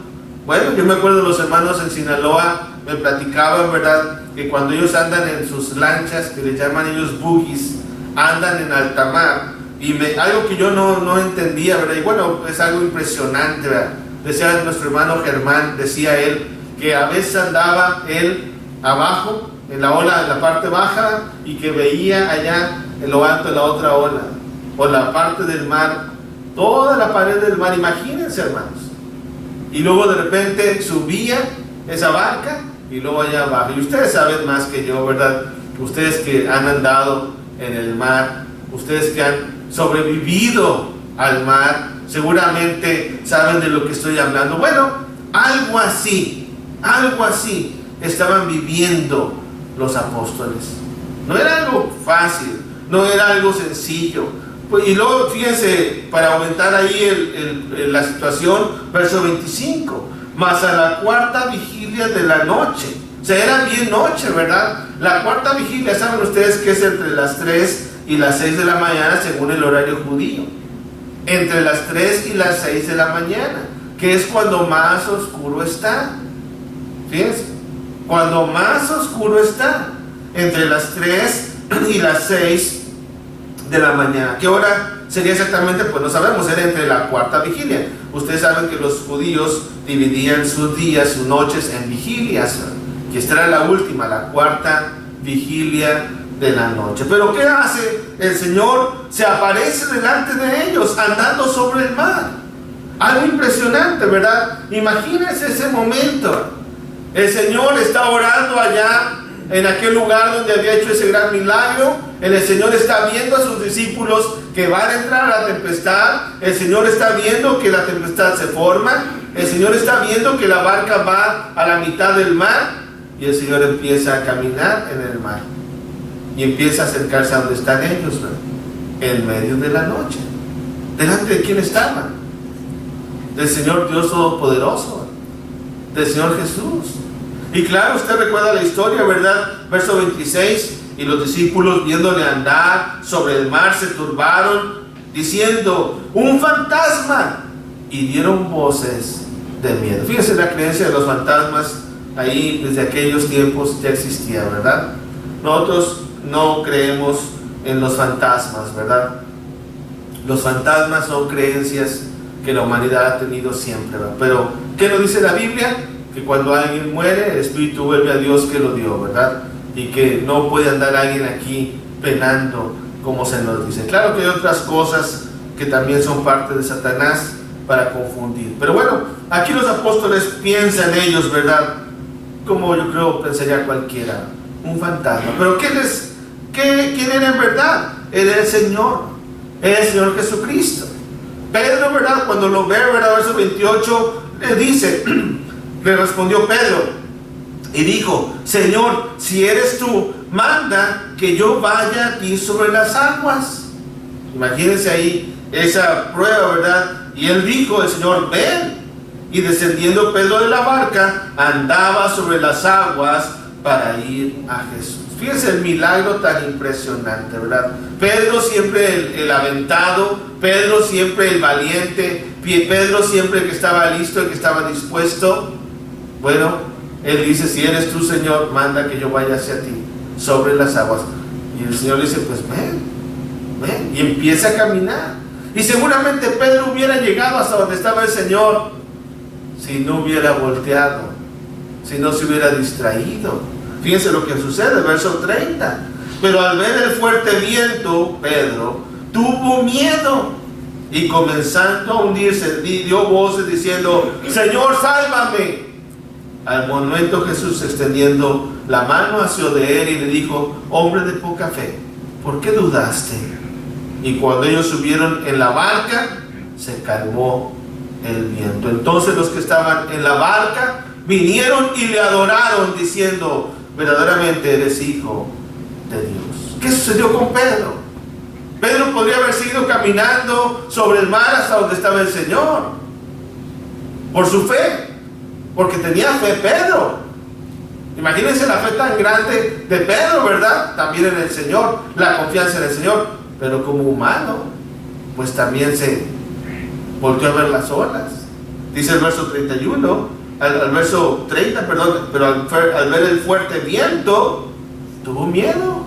Bueno, yo me acuerdo de los hermanos en Sinaloa, me platicaban, ¿verdad?, que cuando ellos andan en sus lanchas, que les llaman ellos buggies, andan en alta mar, y algo que yo no entendía, ¿verdad? Y bueno, es algo impresionante, ¿verdad? Decía nuestro hermano Germán, decía él, que a veces andaba él abajo, en la ola, en la parte baja, y que veía allá en lo alto de la otra ola, o la parte del mar, toda la pared del mar, imagínense, hermanos. Y luego de repente subía esa barca y luego allá abajo. Y ustedes saben más que yo, ¿verdad? Ustedes que han andado en el mar, ustedes que han sobrevivido al mar, seguramente saben de lo que estoy hablando. Bueno, algo así estaban viviendo los apóstoles. No era algo fácil, no era algo sencillo. Y luego fíjense, para aumentar ahí la situación, verso 25, mas a la cuarta vigilia de la noche, o sea, era bien noche, ¿verdad? La cuarta vigilia, saben ustedes que es entre las 3 y las 6 de la mañana según el horario judío, entre las 3 y las 6 de la mañana, que es cuando más oscuro está. Fíjense, cuando más oscuro está, entre las 3 y las 6 de la mañana. ¿Qué hora sería exactamente? Pues no sabemos, era entre la cuarta vigilia. Ustedes saben que los judíos dividían sus días, sus noches en vigilias, y esta era la última, la cuarta vigilia de la noche. Pero ¿qué hace? El Señor se aparece delante de ellos, andando sobre el mar. Algo impresionante, ¿verdad? Imagínense ese momento. El Señor está orando allá en aquel lugar donde había hecho ese gran milagro. El Señor está viendo a sus discípulos que van a entrar a la tempestad. El Señor está viendo que la tempestad se forma. El Señor está viendo que la barca va a la mitad del mar. Y el Señor empieza a caminar en el mar. Y empieza a acercarse a donde están ellos, ¿no? En medio de la noche. ¿Delante de quién estaban? Del Señor Dios Todopoderoso, del Señor Jesús. Y claro, usted recuerda la historia, ¿verdad? Verso 26, y los discípulos viéndole andar sobre el mar se turbaron, diciendo, ¡un fantasma! Y dieron voces de miedo. Fíjense, la creencia de los fantasmas ahí desde aquellos tiempos ya existía, ¿verdad? Nosotros no creemos en los fantasmas, ¿verdad? Los fantasmas son creencias que la humanidad ha tenido siempre, ¿verdad? Pero, ¿qué nos dice la Biblia? Que cuando alguien muere, el espíritu vuelve a Dios que lo dio, ¿verdad? Y que no puede andar alguien aquí penando, como se nos dice. Claro que hay otras cosas que también son parte de Satanás para confundir. Pero bueno, aquí los apóstoles piensan ellos, ¿verdad? Como yo creo pensaría cualquiera, un fantasma. Pero ¿quién era en verdad? Era el Señor Jesucristo. Pedro, ¿verdad? Cuando lo ve, ¿verdad? Verso 28, le dice, le respondió Pedro, y dijo: Señor, si eres tú, manda que yo vaya aquí sobre las aguas. Imagínense ahí esa prueba, ¿verdad? Y él dijo, el Señor: ven. Y descendiendo Pedro de la barca, andaba sobre las aguas para ir a Jesús. Fíjense el milagro tan impresionante, ¿verdad? Pedro siempre el aventado, Pedro siempre el valiente, Pedro siempre el que estaba listo, el que estaba dispuesto. Bueno, él dice: si eres tú, Señor, manda que yo vaya hacia ti sobre las aguas. Y el Señor le dice: pues ven. Y empieza a caminar. Y seguramente Pedro hubiera llegado hasta donde estaba el Señor si no hubiera volteado, si no se hubiera distraído. Fíjense lo que sucede, verso 30. Pero al ver el fuerte viento, Pedro tuvo miedo y comenzando a hundirse, dio voces diciendo: Señor, sálvame. Al momento Jesús, extendiendo la mano, asió de él y le dijo: hombre de poca fe, ¿por qué dudaste? Y cuando ellos subieron en la barca, se calmó el viento. Entonces los que estaban en la barca vinieron y le adoraron, diciendo: verdaderamente eres hijo de Dios. ¿Qué sucedió con Pedro? Pedro podría haber seguido caminando sobre el mar hasta donde estaba el Señor, por su fe, porque tenía fe Pedro. Imagínense la fe tan grande de Pedro, ¿verdad? También en el Señor, la confianza en el Señor. Pero como humano, pues también se volteó a ver las olas. Dice el verso 31, al verso 30, perdón, pero al ver el fuerte viento, tuvo miedo.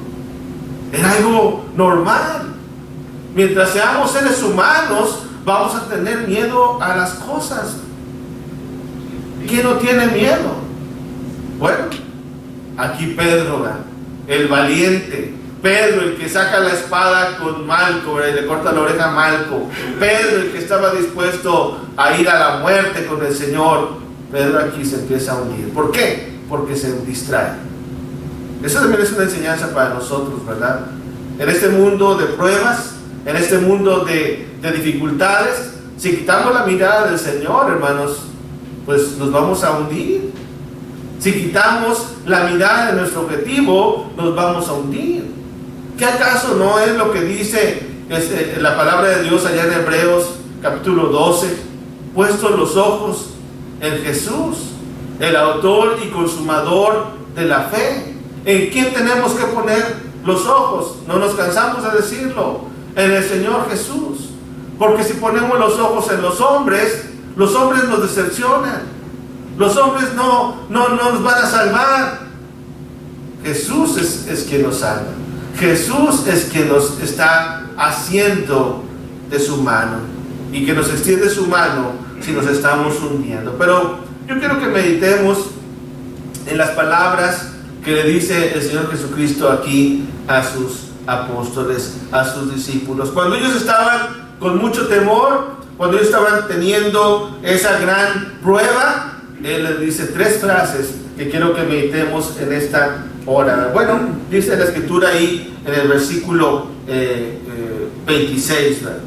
Era algo normal. Mientras seamos seres humanos, vamos a tener miedo a las cosas. ¿Quién no tiene miedo? Bueno, aquí Pedro, el valiente, Pedro, el que saca la espada con Malco, le corta la oreja a Malco, Pedro, el que estaba dispuesto a ir a la muerte con el Señor. Pedro aquí se empieza a hundir. ¿Por qué? Porque se distrae. Eso también es una enseñanza para nosotros, ¿verdad? En este mundo de pruebas, en este mundo de dificultades, si quitamos la mirada del Señor, hermanos, pues nos vamos a hundir. Si quitamos la mirada de nuestro objetivo, nos vamos a hundir. ¿Qué acaso no es lo que dice la palabra de Dios allá en Hebreos capítulo 12? Puestos los ojos en Jesús, el autor y consumador de la fe. ¿En quién tenemos que poner los ojos? No nos cansamos de decirlo: en el Señor Jesús. Porque si ponemos los ojos en los hombres nos decepcionan. Los hombres no nos van a salvar. Jesús es quien nos salva. Jesús es quien nos está haciendo de su mano y que nos extiende su mano si nos estamos hundiendo. Pero yo quiero que meditemos en las palabras que le dice el Señor Jesucristo aquí a sus apóstoles, a sus discípulos. Cuando ellos estaban con mucho temor, cuando ellos estaban teniendo esa gran prueba, Él les dice 3 frases que quiero que meditemos en esta hora. Bueno, dice la escritura ahí en el versículo 26, ¿verdad?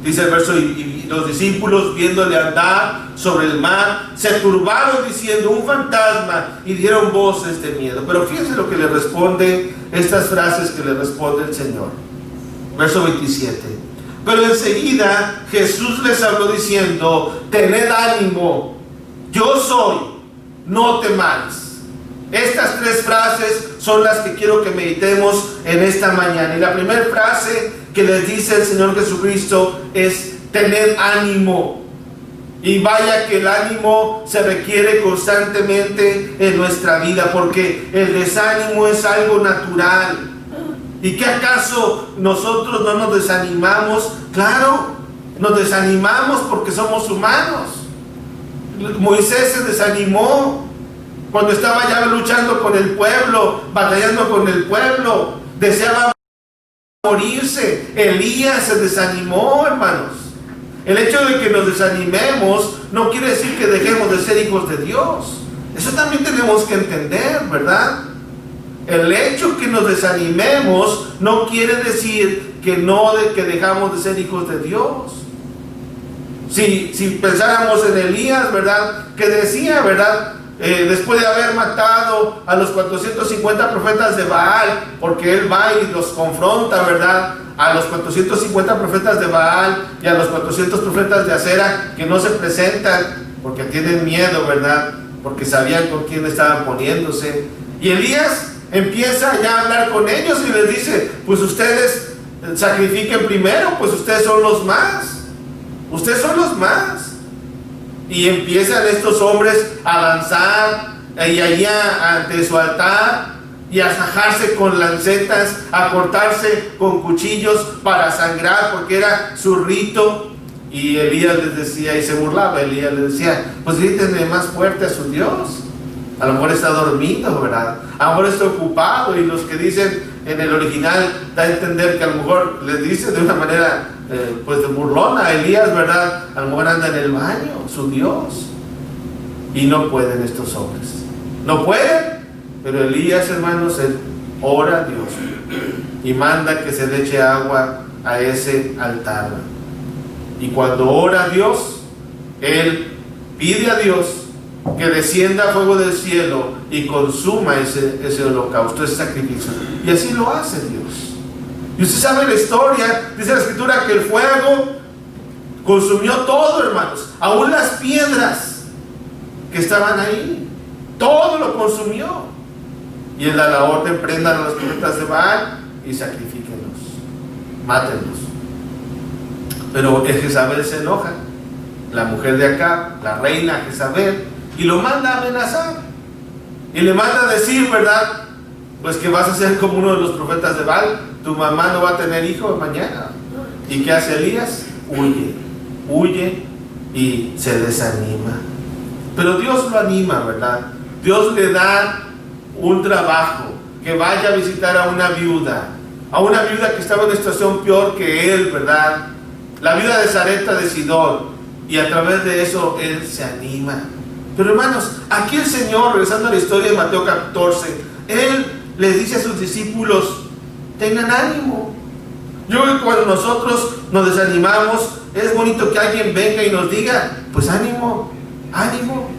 Dice el verso: y los discípulos, viéndole andar sobre el mar, se turbaron diciendo: un fantasma, y dieron voces de miedo. Pero fíjense lo que le responde, estas frases que le responde el Señor. Verso 27. Pero enseguida Jesús les habló diciendo: tened ánimo, yo soy, no temáis. Estas 3 frases son las que quiero que meditemos en esta mañana. Y la primera frase que les dice el Señor Jesucristo es: tened ánimo. Y vaya que el ánimo se requiere constantemente en nuestra vida, porque el desánimo es algo natural. ¿Y qué acaso nosotros no nos desanimamos? Claro, nos desanimamos porque somos humanos. Moisés se desanimó cuando estaba ya luchando con el pueblo, batallando con el pueblo, deseaba morirse. Elías se desanimó, hermanos. El hecho de que nos desanimemos no quiere decir que dejemos de ser hijos de Dios. Eso también tenemos que entender, ¿verdad? El hecho que nos desanimemos no quiere decir que dejamos de ser hijos de Dios. Si pensáramos en Elías, ¿verdad? Que decía, ¿verdad? después de haber matado a los 450 profetas de Baal, porque él va y los confronta, ¿verdad? A los 450 profetas de Baal y a los 400 profetas de Acera, que no se presentan porque tienen miedo, ¿verdad? Porque sabían con quién estaban poniéndose. Y Elías empieza ya a hablar con ellos y les dice: pues ustedes sacrifiquen primero, pues ustedes son los más. Ustedes son los más. Y empiezan estos hombres a danzar y allá ante su altar y a sajarse con lancetas, a cortarse con cuchillos para sangrar, porque era su rito. Y Elías les decía, y se burlaba, Elías les decía: pues grítenle más fuerte a su Dios. A lo mejor está dormido, ¿verdad? A lo mejor está ocupado. Y los que dicen en el original da a entender que a lo mejor les dice de una manera pues de burlona a Elías, ¿verdad? A lo mejor anda en el baño, su Dios. Y no pueden estos hombres. No pueden. Pero Elías, hermanos, él ora a Dios y manda que se le eche agua a ese altar. Y cuando ora a Dios, él pide a Dios que descienda fuego del cielo y consuma ese holocausto, ese sacrificio. Y así lo hace Dios. Y usted sabe la historia, dice la escritura que el fuego consumió todo, hermanos, aún las piedras que estaban ahí, todo lo consumió. Y él da la orden: prendan a los profetas de Baal y sacrifíquenlos, mátenlos. Pero Jezabel se enoja, la mujer de acá, la reina Jezabel, y lo manda a amenazar. Y le manda a decir, ¿verdad? Pues que vas a ser como uno de los profetas de Baal, tu mamá no va a tener hijo mañana. ¿Y qué hace Elías? Huye y se desanima. Pero Dios lo anima, ¿verdad? Dios le da un trabajo, que vaya a visitar a una viuda que estaba en una situación peor que él, ¿verdad? La viuda de Sarepta de Sidón. Y a través de eso él se anima. Pero hermanos, aquí el Señor, regresando a la historia de Mateo 14, él les dice a sus discípulos: tengan ánimo. Yo creo que cuando nosotros nos desanimamos, es bonito que alguien venga y nos diga: pues ánimo, ánimo.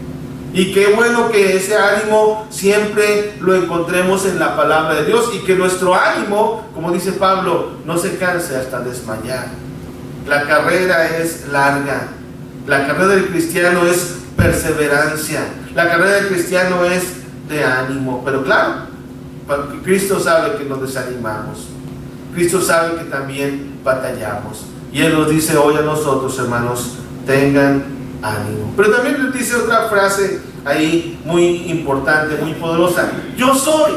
Y qué bueno que ese ánimo siempre lo encontremos en la palabra de Dios, y que nuestro ánimo, como dice Pablo, no se canse hasta desmayar. La carrera es larga. La carrera del cristiano es perseverancia. La carrera del cristiano es de ánimo. Pero claro, Cristo sabe que nos desanimamos. Cristo sabe que también batallamos. Y Él nos dice hoy a nosotros, hermanos: tengan ánimo. Pero también les dice otra frase ahí muy importante, muy poderosa: yo soy.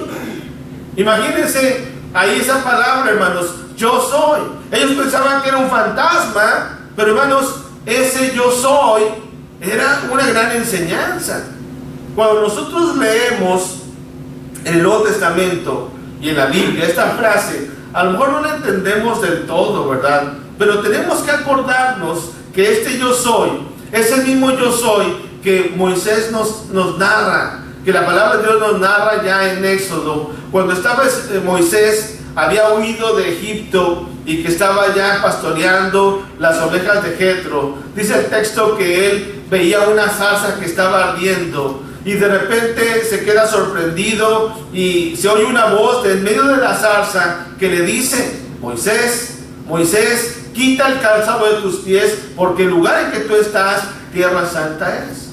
Imagínense ahí esa palabra, hermanos: yo soy. Ellos pensaban que era un fantasma, pero hermanos, ese yo soy era una gran enseñanza. Cuando nosotros leemos en el Nuevo Testamento y en la Biblia esta frase, a lo mejor no la entendemos del todo, ¿verdad? Pero tenemos que acordarnos que este yo soy es el mismo yo soy que Moisés nos narra, que la palabra de Dios nos narra ya en Éxodo. Cuando estaba Moisés, había huido de Egipto y que estaba ya pastoreando las ovejas de Jetro. Dice el texto que él veía una zarza que estaba ardiendo y de repente se queda sorprendido y se oye una voz de en medio de la zarza que le dice: Moisés, Moisés, quita el calzado de tus pies, porque el lugar en que tú estás, tierra santa es.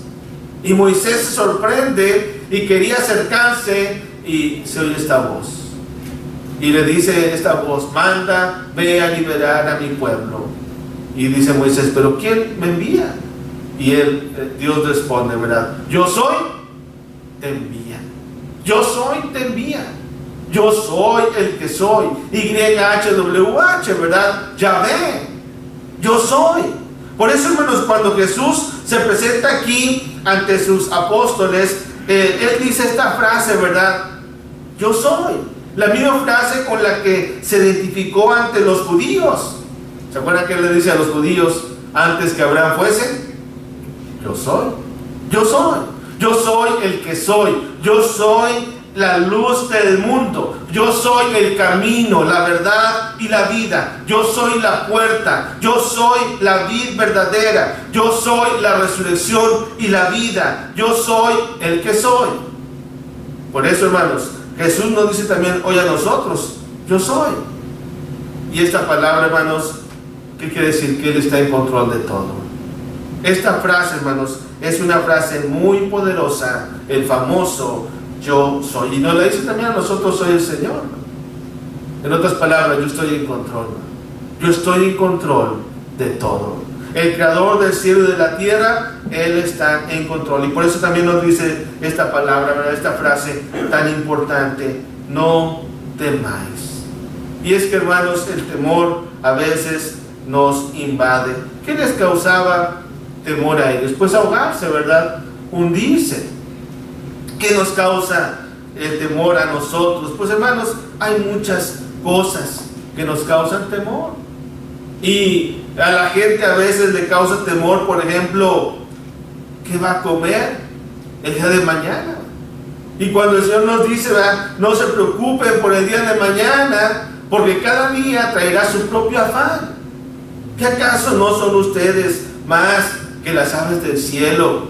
Y Moisés se sorprende y quería acercarse, y se oye esta voz. Y le dice esta voz: manda, ve a liberar a mi pueblo. Y dice Moisés: ¿pero quién me envía? Y Dios responde, ¿verdad? Yo soy, te envía. Yo soy, te envía. Yo soy el que soy. YHWH, ¿verdad? Yahvé. Yo soy. Por eso, hermanos, cuando Jesús se presenta aquí ante sus apóstoles, Él dice esta frase, ¿verdad? Yo soy. La misma frase con la que se identificó ante los judíos. ¿Se acuerdan que Él le dice a los judíos antes que Abraham fuese? Yo soy. Yo soy. Yo soy el que soy. Yo soy la luz del mundo. Yo soy el camino, la verdad y la vida. Yo soy la puerta. Yo soy la vid verdadera. Yo soy la resurrección y la vida. Yo soy el que soy. Por eso, hermanos, Jesús nos dice también hoy a nosotros, yo soy. Y esta palabra, hermanos, ¿qué quiere decir? Que Él está en control de todo. Esta frase, hermanos, es una frase muy poderosa, el famoso yo soy. Y nos la dice también a nosotros, soy el Señor. En otras palabras, yo estoy en control. Yo estoy en control de todo. El creador del cielo y de la tierra, Él está en control. Y por eso también nos dice esta palabra, ¿verdad? Esta frase tan importante, no temáis. Y es que, hermanos, el temor a veces nos invade. ¿Qué les causaba temor a ellos? Pues ahogarse, ¿verdad? Hundirse. ¿Qué nos causa el temor a nosotros? Pues, hermanos, hay muchas cosas que nos causan temor. Y a la gente a veces le causa temor, por ejemplo, ¿qué va a comer el día de mañana? Y cuando el Señor nos dice, ¿verdad?, no se preocupen por el día de mañana, porque cada día traerá su propio afán. ¿Qué acaso no son ustedes más que las aves del cielo?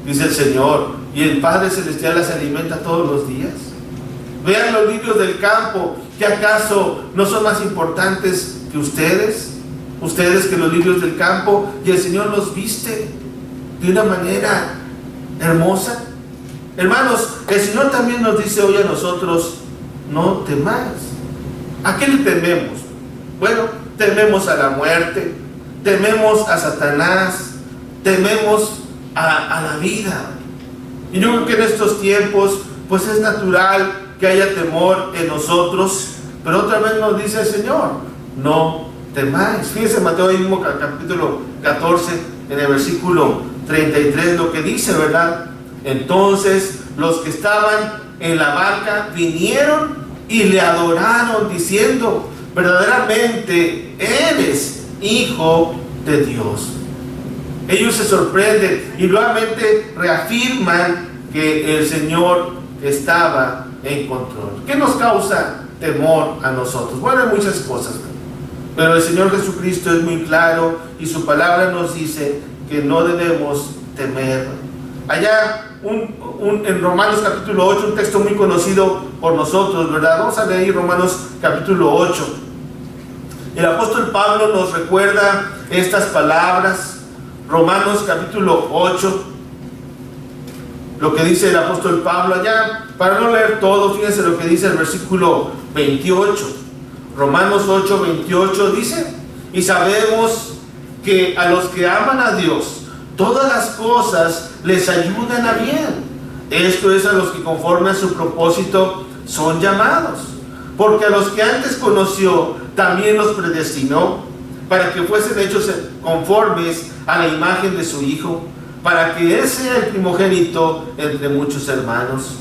Dice el Señor, y el Padre Celestial las alimenta todos los días. Vean los lirios del campo, ¿qué acaso no son más importantes que ustedes? Ustedes que los lirios del campo, y el Señor los viste de una manera hermosa. Hermanos, el Señor también nos dice hoy a nosotros, no temáis. ¿A qué le tememos? Bueno, tememos a la muerte, tememos a Satanás, tememos a la vida. Y yo creo que en estos tiempos, pues es natural que haya temor en nosotros, pero otra vez nos dice el Señor, no temáis. Fíjense Mateo mismo capítulo 14, en el versículo 33, lo que dice, ¿verdad? Entonces los que estaban en la barca vinieron y le adoraron diciendo, verdaderamente eres Hijo de Dios. Ellos se sorprenden y nuevamente reafirman que el Señor estaba en control. ¿Qué nos causa temor a nosotros? Bueno, hay muchas cosas, pero el Señor Jesucristo es muy claro y su palabra nos dice que no debemos temer. Allá en Romanos capítulo 8, un texto muy conocido por nosotros, ¿verdad? Vamos a leer Romanos capítulo 8. El apóstol Pablo nos recuerda estas palabras. Romanos capítulo 8, lo que dice el apóstol Pablo allá, para no leer todo, fíjense lo que dice el versículo 28. Romanos 8, 28 dice, y sabemos que a los que aman a Dios, todas las cosas les ayudan a bien. Esto es a los que conforme a su propósito son llamados. Porque a los que antes conoció, también los predestinó, para que fuesen hechos conformes a la imagen de su Hijo, para que Él sea el primogénito entre muchos hermanos.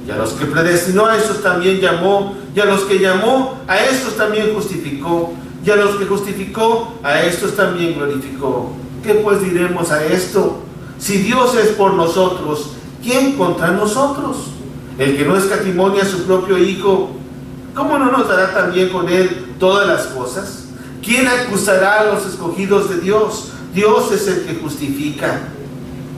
Y a los que predestinó, a estos también llamó, y a los que llamó, a estos también justificó, y a los que justificó, a estos también glorificó. ¿Qué pues diremos a esto? Si Dios es por nosotros, ¿quién contra nosotros? El que no escatimó a su propio Hijo, ¿cómo no nos dará también con Él todas las cosas? ¿Quién acusará a los escogidos de Dios? Dios es el que justifica.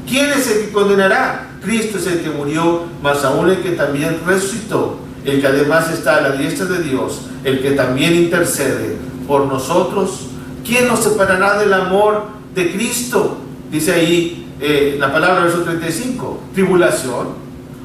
¿Quién es el que condenará? Cristo es el que murió, mas aún el que también resucitó, el que además está a la diestra de Dios, el que también intercede por nosotros. ¿Quién nos separará del amor de Cristo? Dice ahí la palabra verso 35, tribulación,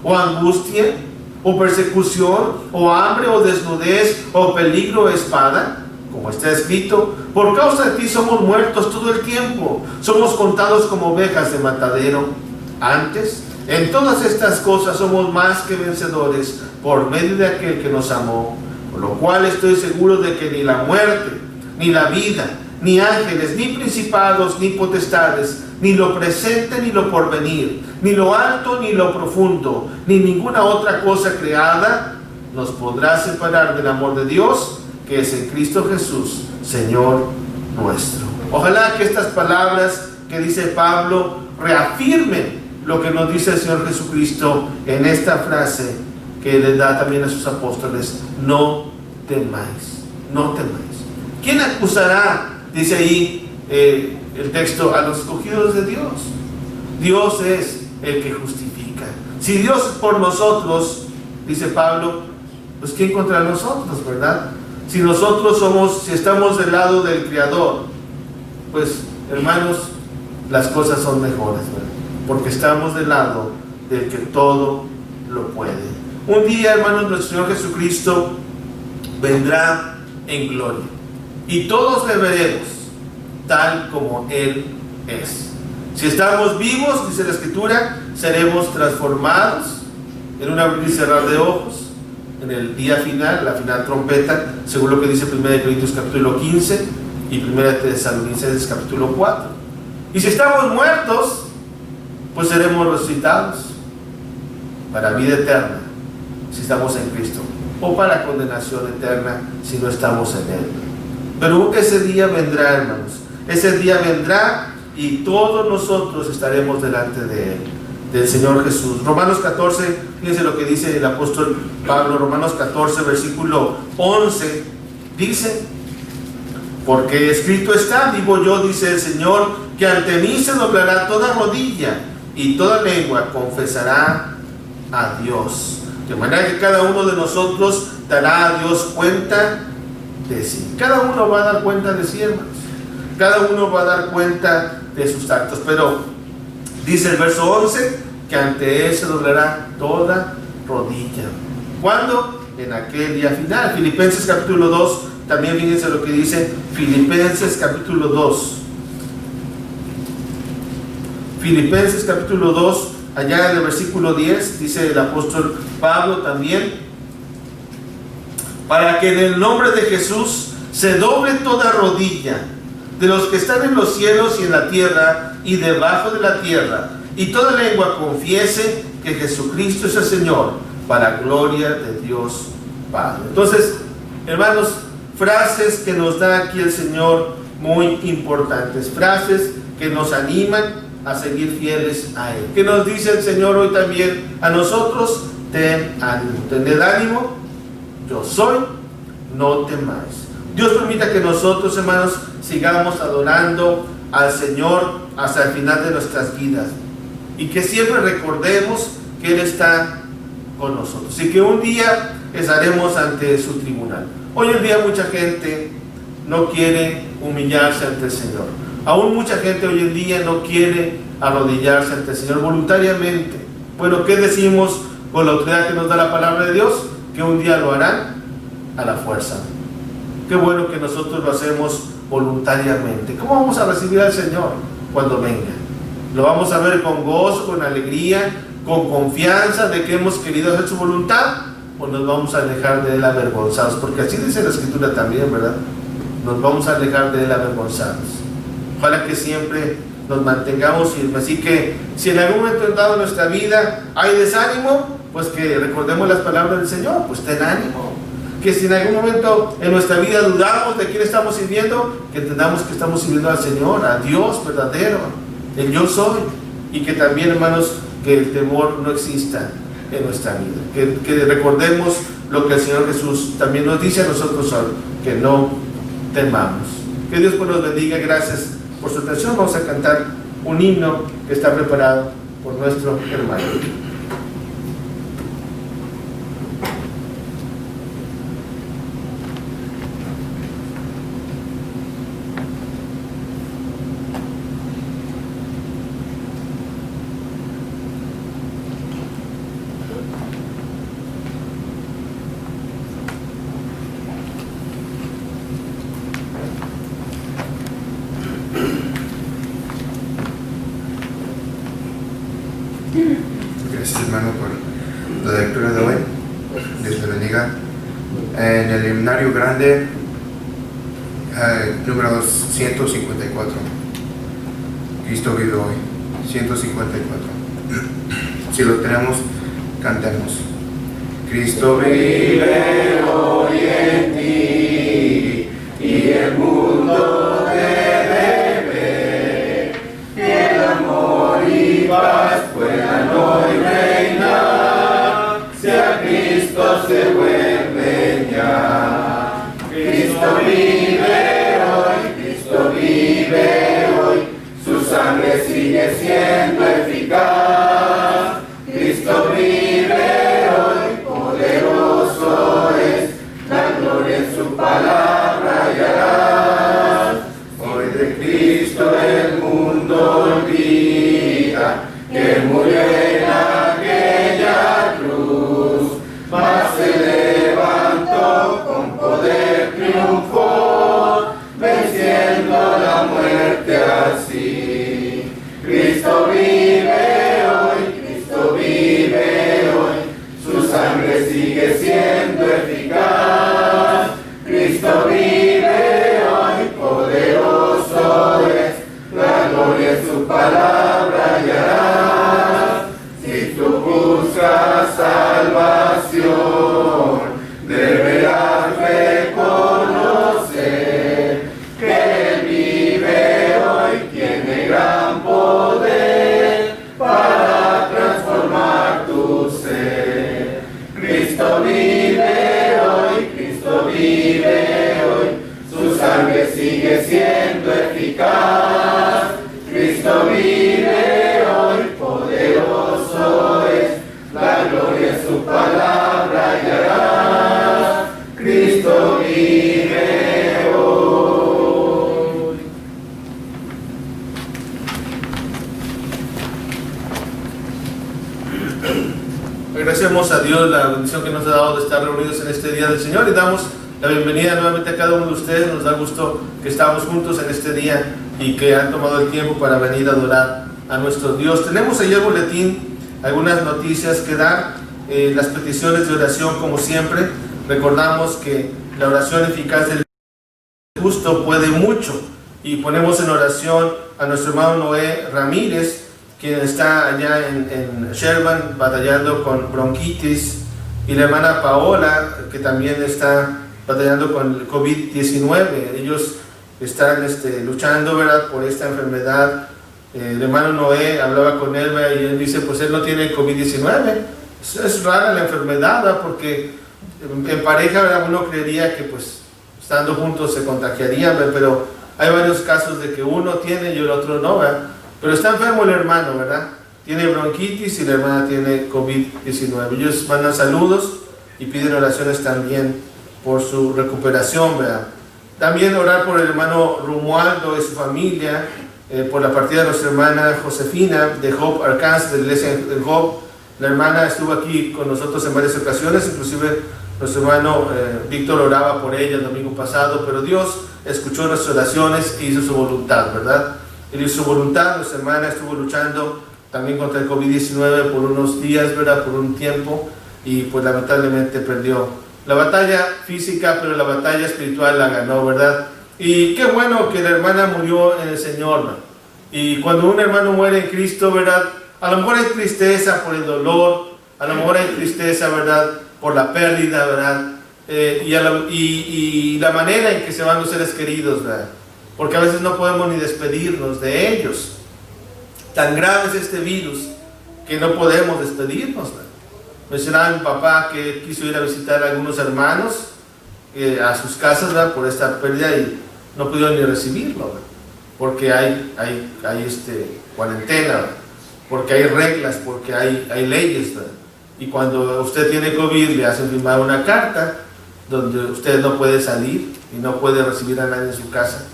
o angustia, o persecución, o hambre, o desnudez, o peligro, o espada. Como está escrito, por causa de ti somos muertos todo el tiempo, somos contados como ovejas de matadero. Antes, en todas estas cosas somos más que vencedores por medio de aquel que nos amó, por lo cual estoy seguro de que ni la muerte, ni la vida, ni ángeles, ni principados, ni potestades, ni lo presente, ni lo porvenir, ni lo alto, ni lo profundo, ni ninguna otra cosa creada nos podrá separar del amor de Dios, que es en Cristo Jesús, Señor nuestro. Ojalá que estas palabras que dice Pablo reafirmen lo que nos dice el Señor Jesucristo en esta frase, que les da también a sus apóstoles: no temáis, no temáis. ¿Quién acusará, dice ahí el texto, a los escogidos de Dios? Dios es el que justifica. Si Dios es por nosotros, dice Pablo, pues ¿quién contra nosotros, verdad? Si nosotros si estamos del lado del Creador, pues hermanos, las cosas son mejores, ¿verdad? Porque estamos del lado del que todo lo puede. Un día, hermanos, nuestro Señor Jesucristo vendrá en gloria y todos le veremos tal como Él es. Si estamos vivos, dice la Escritura, seremos transformados en un abrir y cerrar de ojos en el día final, la final trompeta, según lo que dice 1 Corintios capítulo 15 y 1 Tesalonicenses capítulo 4. Y si estamos muertos, pues seremos resucitados para vida eterna si estamos en Cristo, o para condenación eterna si no estamos en Él. Pero ese día vendrá, hermanos, ese día vendrá y todos nosotros estaremos delante de Él, del Señor Jesús. Romanos 14, fíjense lo que dice el apóstol Pablo, Romanos 14, versículo 11, dice: porque escrito está, vivo yo, dice el Señor, que ante mí se doblará toda rodilla y toda lengua confesará a Dios. De manera que cada uno de nosotros dará a Dios cuenta de sí. Cada uno va a dar cuenta de sí, hermanos. Cada uno va a dar cuenta de sus actos. Pero dice el verso 11 que ante Él se doblará toda rodilla. ¿Cuándo? En aquel día final. Filipenses capítulo 2, también fíjense lo que dice Filipenses capítulo 2. Filipenses capítulo 2, allá en el versículo 10, dice el apóstol Pablo también: para que en el nombre de Jesús se doble toda rodilla de los que están en los cielos y en la tierra y debajo de la tierra, y toda lengua confiese que Jesucristo es el Señor, para gloria de Dios Padre. Entonces, hermanos, frases que nos da aquí el Señor muy importantes, frases que nos animan a seguir fieles a Él. ¿Qué nos dice el Señor hoy también a nosotros? Ten ánimo, tened ánimo, yo soy, no temáis. Dios permita que nosotros, hermanos, sigamos adorando al Señor hasta el final de nuestras vidas, y que siempre recordemos que Él está con nosotros y que un día estaremos ante su tribunal. Hoy en día mucha gente no quiere humillarse ante el Señor. Aún mucha gente hoy en día no quiere arrodillarse ante el Señor voluntariamente. Bueno, ¿qué decimos con la autoridad que nos da la palabra de Dios? Que un día lo harán a la fuerza. Qué bueno que nosotros lo hacemos voluntariamente. ¿Cómo vamos a recibir al Señor cuando venga? ¿Lo vamos a ver con gozo, con alegría, con confianza de que hemos querido hacer su voluntad? ¿O nos vamos a alejar de Él avergonzados? Porque así dice la Escritura también, ¿verdad? Nos vamos a alejar de Él avergonzados. Ojalá que siempre nos mantengamos firmes. Así que si en algún momento dado de nuestra vida hay desánimo, pues que recordemos las palabras del Señor, pues ten ánimo. Que si en algún momento en nuestra vida dudamos de quién estamos sirviendo, que entendamos que estamos sirviendo al Señor, a Dios verdadero, el yo soy. Y que también, hermanos, que el temor no exista en nuestra vida. Que recordemos lo que el Señor Jesús también nos dice a nosotros hoy, que no temamos. Que Dios pues nos bendiga. Gracias por su atención. Vamos a cantar un himno que está preparado por nuestro hermano. Gracias, hermano, por la lectura de hoy. Dios te bendiga. En el himnario grande, número 154. Cristo vive hoy. 154. Si lo tenemos, cantemos. Cristo vive hoy en ti, y el mundo debe ver que el amor y paz puedan hoy reinar. Sea Cristo Cristo se vuelve ya. Cristo vive hoy, su sangre sigue siendo eficaz. Cristo vive hoy, poderoso es, la gloria en su palabra hallarás. Hoy de Cristo el mundo olvida, que murió en aquella cruz, mas se levantó con poder, triunfó, venciendo la muerte así. Cristo vive hoy, su sangre sigue siendo eficaz. Cristo vive hoy, poderoso es, la gloria en su palabra hallarás. Si tú buscas salvación, deberás reconocer que Él vive hoy, tiene gran poder para transformar tu ser. Cristo vive hoy, su sangre sigue siendo eficaz. Cristo vive hoy, poderoso es, la gloria en su palabra hallarás. Cristo vive hoy. Agradecemos a Dios la bendición que nos ha dado de estar reunidos en este día del Señor y damos la bienvenida nuevamente a cada uno de ustedes. Nos da gusto que estamos juntos en este día y que han tomado el tiempo para venir a adorar a nuestro Dios. Tenemos ahí el boletín, algunas noticias que dar, las peticiones de oración como siempre. Recordamos que la oración eficaz del justo puede mucho y ponemos en oración a nuestro hermano Noé Ramírez, quien está allá en Sherman batallando con bronquitis, y la hermana Paola, que también está batallando con el COVID-19. Ellos están luchando, ¿verdad?, por esta enfermedad. El hermano Noé hablaba con él, ¿verdad?, y él dice, pues él no tiene COVID-19. Es rara la enfermedad, ¿verdad?, porque en pareja, ¿verdad?, uno creería que pues estando juntos se contagiarían, ¿verdad?, pero hay varios casos de que uno tiene y el otro no, ¿verdad? Pero está enfermo el hermano, ¿verdad? Tiene bronquitis y la hermana tiene COVID-19. Ellos mandan saludos y piden oraciones también por su recuperación, ¿verdad? También orar por el hermano Romualdo y su familia, por la partida de nuestra hermana Josefina de Hope, Arkansas, de la iglesia de Hope. La hermana estuvo aquí con nosotros en varias ocasiones, inclusive nuestro hermano Víctor oraba por ella el domingo pasado, pero Dios escuchó nuestras oraciones e hizo su voluntad, ¿verdad? Él hizo su voluntad. Nuestra hermana estuvo luchando también contra el COVID-19 por unos días, ¿verdad?, por un tiempo, y pues lamentablemente perdió la batalla física, pero la batalla espiritual la ganó, ¿verdad? Y qué bueno que la hermana murió en el Señor, ¿verdad? Y cuando un hermano muere en Cristo, ¿verdad?, a lo mejor hay tristeza por el dolor, a lo mejor hay tristeza, ¿verdad?, por la pérdida, ¿verdad? Y la manera en que se van los seres queridos, ¿verdad? Porque a veces no podemos ni despedirnos de ellos. Tan grave es este virus que no podemos despedirnos, ¿verdad? Mencionaba mi papá que quiso ir a visitar a algunos hermanos a sus casas, ¿verdad?, por esta pérdida, y no pudieron ni recibirlo, ¿verdad?, porque hay cuarentena, ¿verdad?, porque hay reglas, porque hay leyes, ¿verdad? Y cuando usted tiene COVID le hacen firmar una carta donde usted no puede salir y no puede recibir a nadie en su casa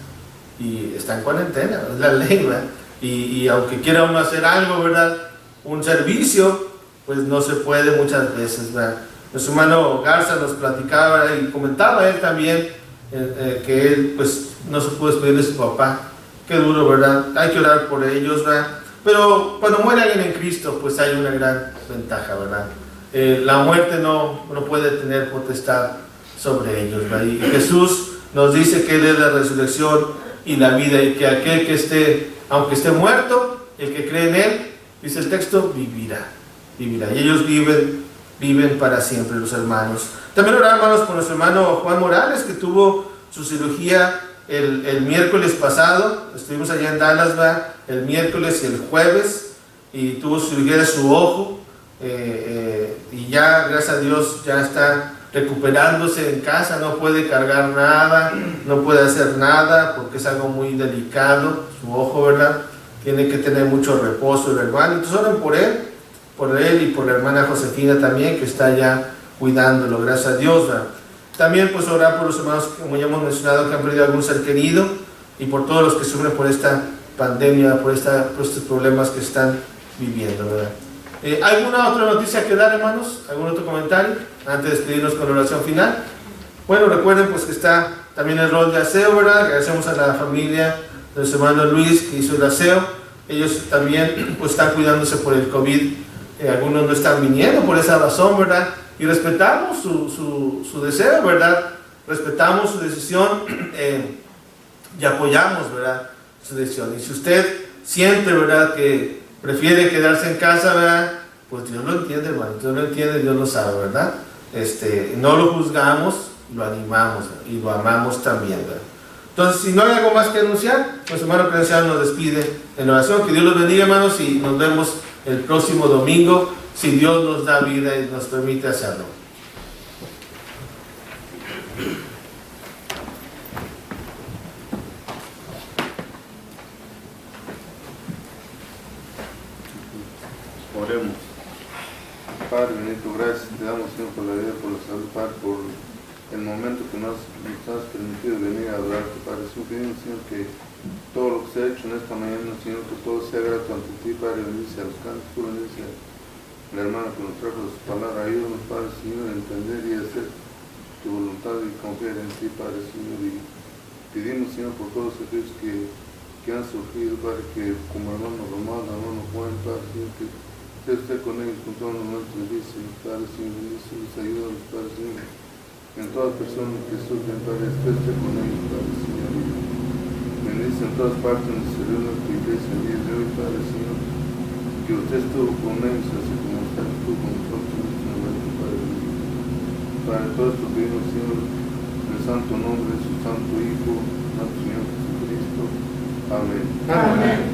y está en cuarentena, es la ley, ¿verdad? Y aunque quiera uno hacer algo, ¿verdad?, un servicio, pues no se puede muchas veces, ¿verdad? Nuestro hermano Garza nos platicaba y comentaba él también que él pues no se pudo despedir de su papá. Qué duro, ¿verdad? Hay que orar por ellos, ¿verdad? Pero cuando muere alguien en Cristo, pues hay una gran ventaja, ¿verdad? La muerte no puede tener potestad sobre ellos, ¿verdad? Y Jesús nos dice que Él es la resurrección y la vida, y que aquel que esté, aunque esté muerto, el que cree en Él, dice el texto, vivirá. Y ellos viven para siempre, los hermanos. También oramos, hermanos, por nuestro hermano Juan Morales, que tuvo su cirugía el miércoles pasado. Estuvimos allá en Dallas, ¿verdad?, el miércoles y el jueves, y tuvo su cirugía de su ojo. y ya, gracias a Dios, ya está recuperándose en casa, no puede cargar nada, no puede hacer nada porque es algo muy delicado, su ojo, ¿verdad? Tiene que tener mucho reposo el hermano. Entonces oren por él y por la hermana Josefina también, que está ya cuidándolo, gracias a Dios, ¿verdad? También pues orar por los hermanos, como ya hemos mencionado, que han perdido algún ser querido, y por todos los que sufren por esta pandemia, por estos problemas que están viviendo, ¿verdad? ¿Alguna otra noticia que dar, hermanos? ¿Algún otro comentario antes de despedirnos con la oración final? Bueno, recuerden pues que está también el rol de aseo, ¿verdad? Agradecemos a la familia de nuestro hermano Luis que hizo el aseo. Ellos también pues están cuidándose por el COVID. Algunos no están viniendo por esa razón, ¿verdad? Y respetamos su deseo, ¿verdad? Respetamos su decisión y apoyamos, ¿verdad? Su decisión. Y si usted siente, ¿verdad?, que prefiere quedarse en casa, ¿verdad?, pues Dios lo entiende, hermano. Dios lo entiende, Dios lo sabe, ¿verdad? No lo juzgamos, lo animamos y lo amamos también, ¿verdad? Entonces, si no hay algo más que anunciar, pues hermano Credencial nos despide en oración. Que Dios los bendiga, hermanos, y nos vemos el próximo domingo, si Dios nos da vida y nos permite hacerlo. Oremos. Padre bendito, gracias te damos, Señor, por la vida, por la salud, Padre, por el momento que nos has permitido venir a adorarte, Padre. Pedimos, Señor, que todo lo que se ha hecho en esta mañana, Señor, que todo sea grato ante ti, Padre. Bendice a los cantos, bendice a la hermana que nos trajo su palabra. Ayúdanos, Padre, Señor, a entender y a hacer tu voluntad y confiar en ti, Padre, Señor. Y pedimos, Señor, por todos aquellos que han surgido, Padre, que como hermano Román, hermano Juan, Padre, Señor, que esté con ellos con todos los momentos difíciles, Padre, Señor, bendice, ayúdanos, Padre, Señor. En todas personas que sufren, Padre, esté con ellos, Padre, Señor. Bendice en todas partes donde se reúne nuestra iglesia el día de hoy, Padre, Señor. Que usted estuvo con ellos, así como usted estuvo con nosotros en este momento, Padre. Padre, todo esto pedimos, Señor, en el santo nombre de su santo Hijo, nuestro Señor Jesucristo. Amén. Amén.